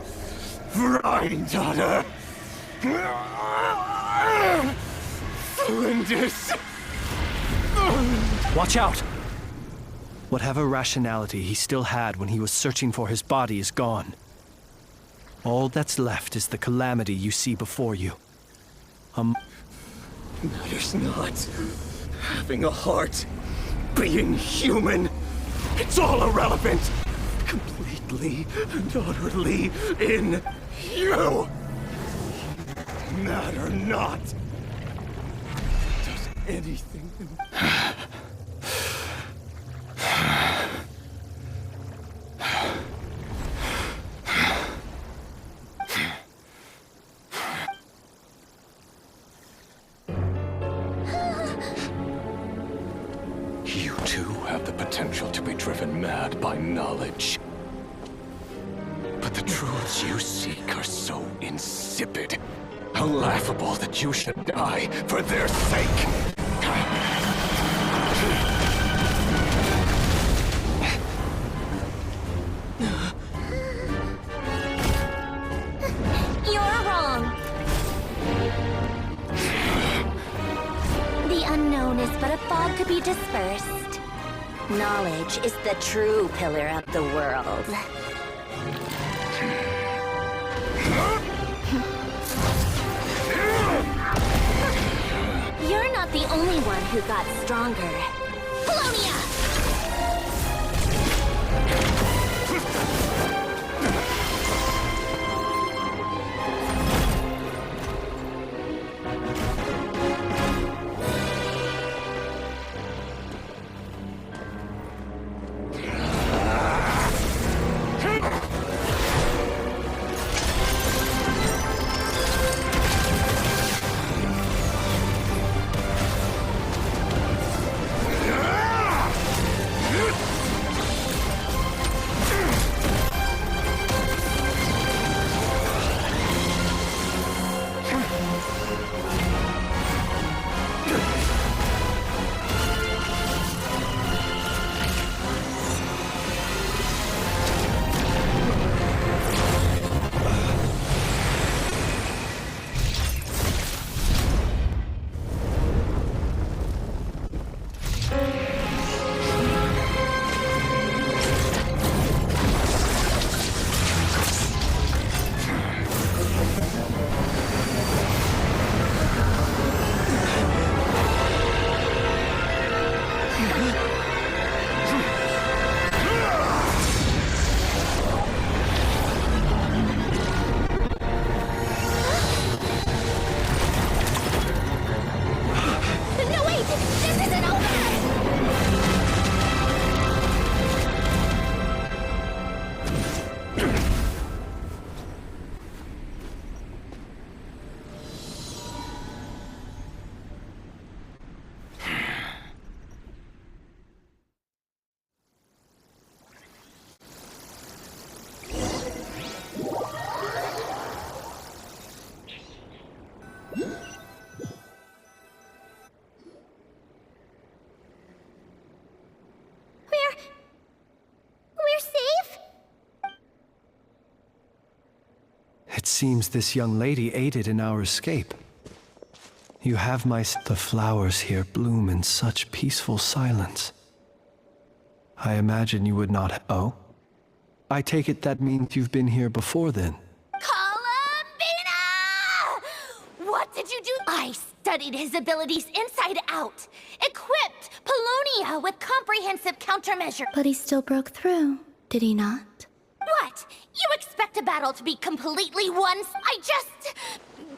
Vrindaughter. Flinders. Watch out! Whatever rationality he still had when he was searching for his body is gone. All that's left is the calamity you see before you. Matters not. Having a heart. Being human. It's all irrelevant. Completely and utterly in you. Matter not. Does anything... You too have the potential to be driven mad by knowledge. But the truths you seek are so insipid, how laughable that you should die for their sake. You're wrong. The unknown is but a fog to be dispersed. Knowledge is the true pillar of the world. not the only one who got stronger. Polonia! It seems this young lady aided in our escape. You have the flowers here bloom in such peaceful silence. I imagine you would not. Oh? I take it that means you've been here before then. Columbina! What did you do? I studied his abilities inside out. Equipped Polonia with comprehensive countermeasure. But he still broke through, did he not? What? You expect a battle to be completely won? I just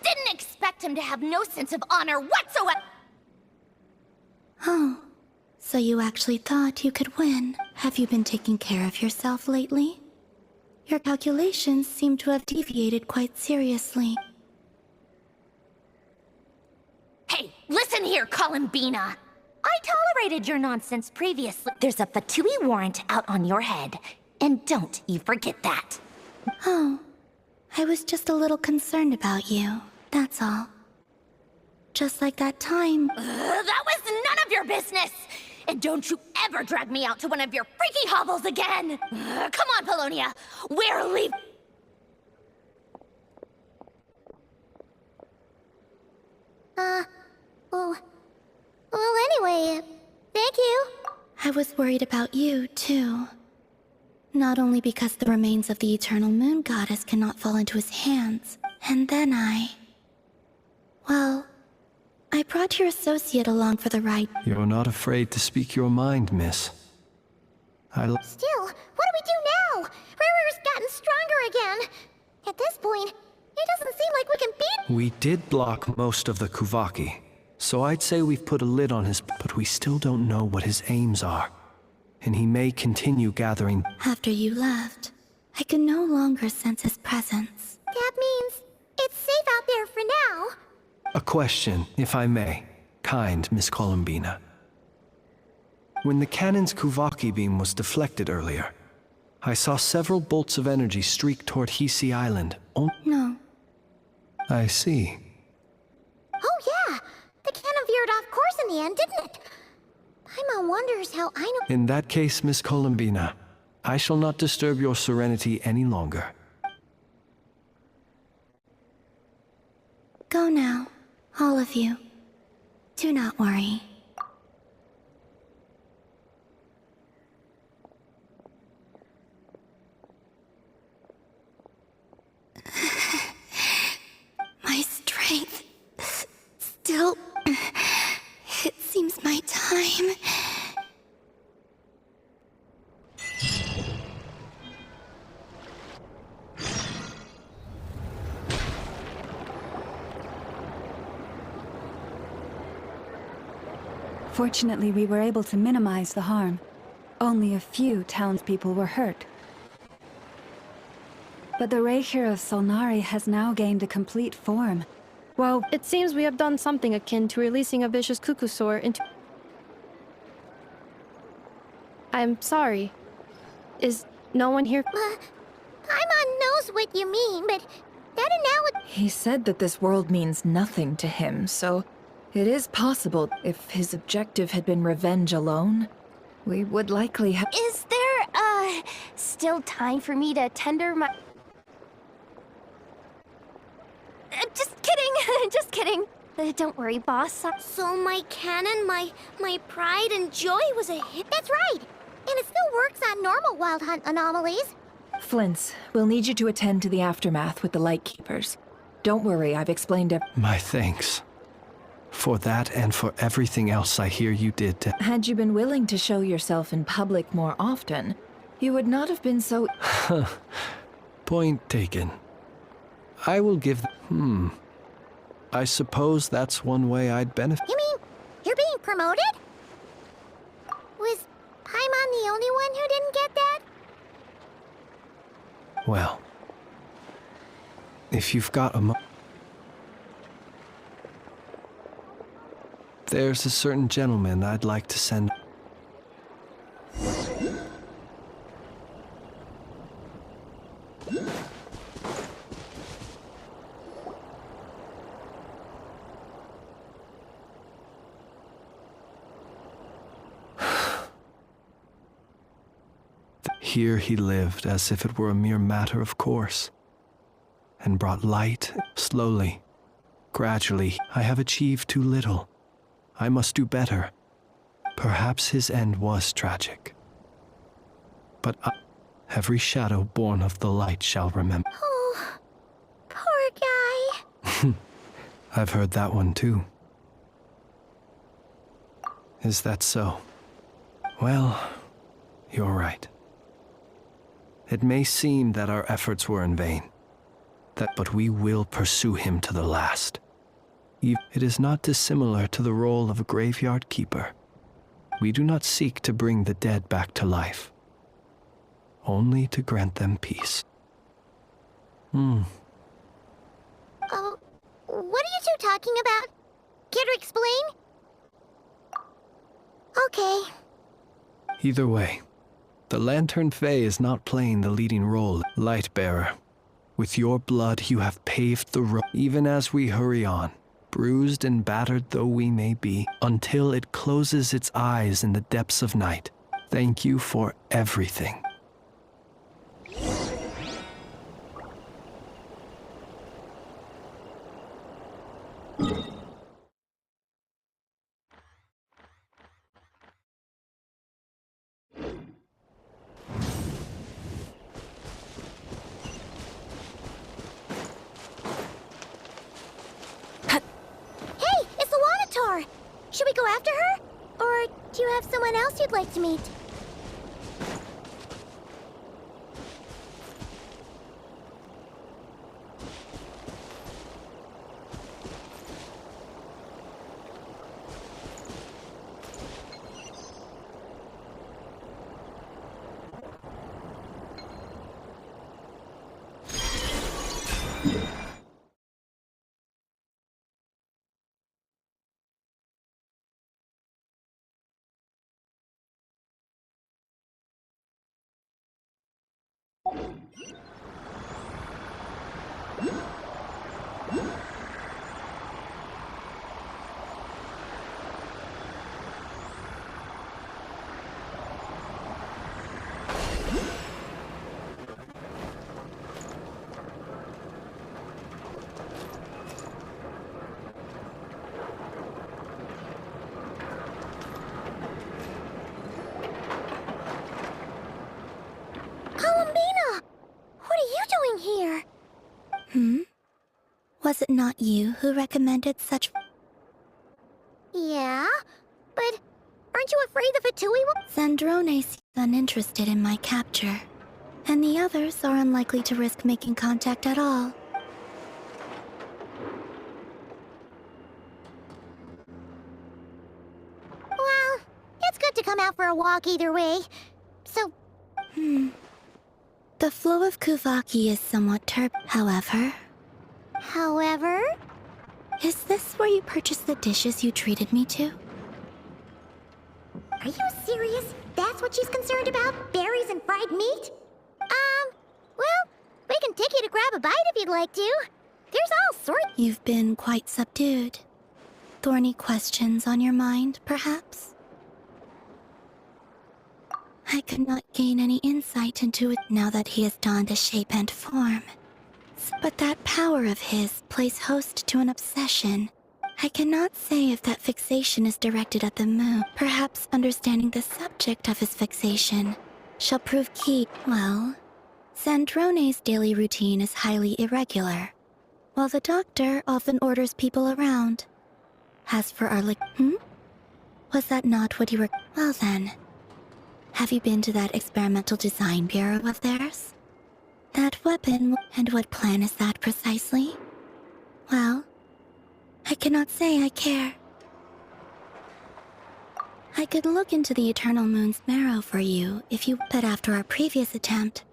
didn't expect him to have no sense of honor whatsoever. Oh, so you actually thought you could win. Have you been taking care of yourself lately? Your calculations seem to have deviated quite seriously. Hey, listen here, Columbina. I tolerated your nonsense previously. There's a Fatui warrant out on your head. And don't you forget that. Oh, I was just a little concerned about you, that's all. Just like that time. That was none of your business! And don't you ever drag me out to one of your freaky hovels again! Come on, Polonia! We're leaving! Well, anyway, thank you. I was worried about you, too. Not only because the remains of the Eternal Moon Goddess cannot fall into his hands, and then well, I brought your associate along for the ride. You're not afraid to speak your mind, miss. Still, what do we do now? Rara's gotten stronger again. At this point, it doesn't seem like we can beat— We did block most of the Kuvaki, so I'd say we've put a lid on his, but we still don't know what his aims are. And he may continue gathering. After you left, I could no longer sense his presence. That means it's safe out there for now. A question, if I may, kind Miss Columbina. When the cannon's Kuvaki beam was deflected earlier, I saw several bolts of energy streak toward Hisi Island. No. I see. Oh yeah, the cannon veered off course in the end, didn't it? Paimon wonders how I know— In that case, Miss Columbina, I shall not disturb your serenity any longer. Go now, all of you. Do not worry. My strength still time. Fortunately, we were able to minimize the harm. Only a few townspeople were hurt. But the Reikir of Solnari has now gained a complete form. Well, it seems we have done something akin to releasing a vicious cuckoosaur into... I'm sorry. Is no one here? Paimon knows what you mean, but that analogy... He said that this world means nothing to him, so it is possible if his objective had been revenge alone, we would likely have... Is there, still time for me to tender my... Just kidding, just kidding. Don't worry, boss. So my cannon, my pride and joy was a hit? That's right! And it still works on normal Wild Hunt anomalies. Flint's, we'll need you to attend to the aftermath with the Lightkeepers. Don't worry, I've explained My thanks. For that and for everything else I hear you did to... Had you been willing to show yourself in public more often, you would not have been so... Point taken. I will give... I suppose that's one way I'd benefit... You mean, you're being promoted? Was Paimon the only one who didn't get that? Well... If you've got a There's a certain gentleman I'd like to send... Here he lived as if it were a mere matter of course, and brought light slowly. Gradually, I have achieved too little. I must do better. Perhaps his end was tragic. But every shadow born of the light shall remember. Oh, poor guy. I've heard that one too. Is that so? Well, you're right. It may seem that our efforts were in vain, but we will pursue him to the last. It is not dissimilar to the role of a graveyard keeper. We do not seek to bring the dead back to life, only to grant them peace. Oh, what are you two talking about? Care to explain? Okay. Either way, the Lantern Fae is not playing the leading role, Lightbearer. With your blood, you have paved the road, even as we hurry on, bruised and battered though we may be, until it closes its eyes in the depths of night. Thank you for everything. Should we go after her? Or do you have someone else you'd like to meet? Was it not you who recommended such... Yeah, but you afraid the Fatui will— Zandrone seems uninterested in my capture, and the others are unlikely to risk making contact at all. Well, it's good to come out for a walk either way. So... The flow of Kuvaki is somewhat turbulent, however. However? Is this where you purchased the dishes you treated me to? Are you serious? That's what she's concerned about? Berries and fried meat? Well, we can take you to grab a bite if you'd like to. There's all sorts— You've been quite subdued. Thorny questions on your mind, perhaps? I could not gain any insight into it now that he has donned a shape and form. But that power of his plays host to an obsession. I cannot say if that fixation is directed at the moon. Perhaps understanding the subject of his fixation shall prove key. Well, Zandrone's daily routine is highly irregular, while the doctor often orders people around. As for our Was that not what you were— Well then, have you been to that experimental design bureau of theirs? That weapon— And what plan is that precisely? Well, I cannot say I care. I could look into the Eternal Moon's marrow for you if you— But after our previous attempt,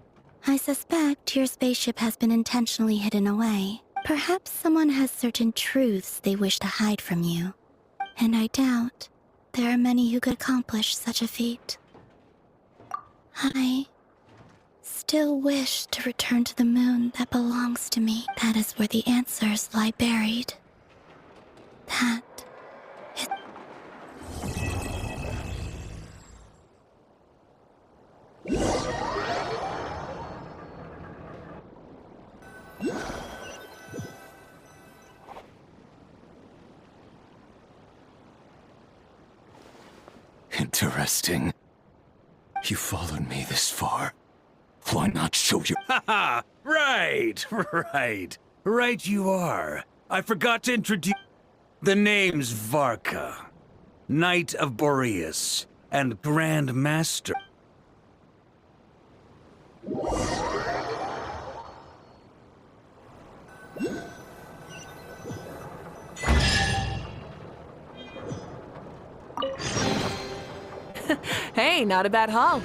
I suspect your spaceship has been intentionally hidden away. Perhaps someone has certain truths they wish to hide from you. And I doubt there are many who could accomplish such a feat. I still wish to return to the moon that belongs to me. That is where the answers lie buried. That is... Interesting. You followed me this far. Why not show you— Haha! Right! Right you are. I forgot to introduce— The name's Varka, Knight of Boreas, and Grand Master. Hey, not a bad haul.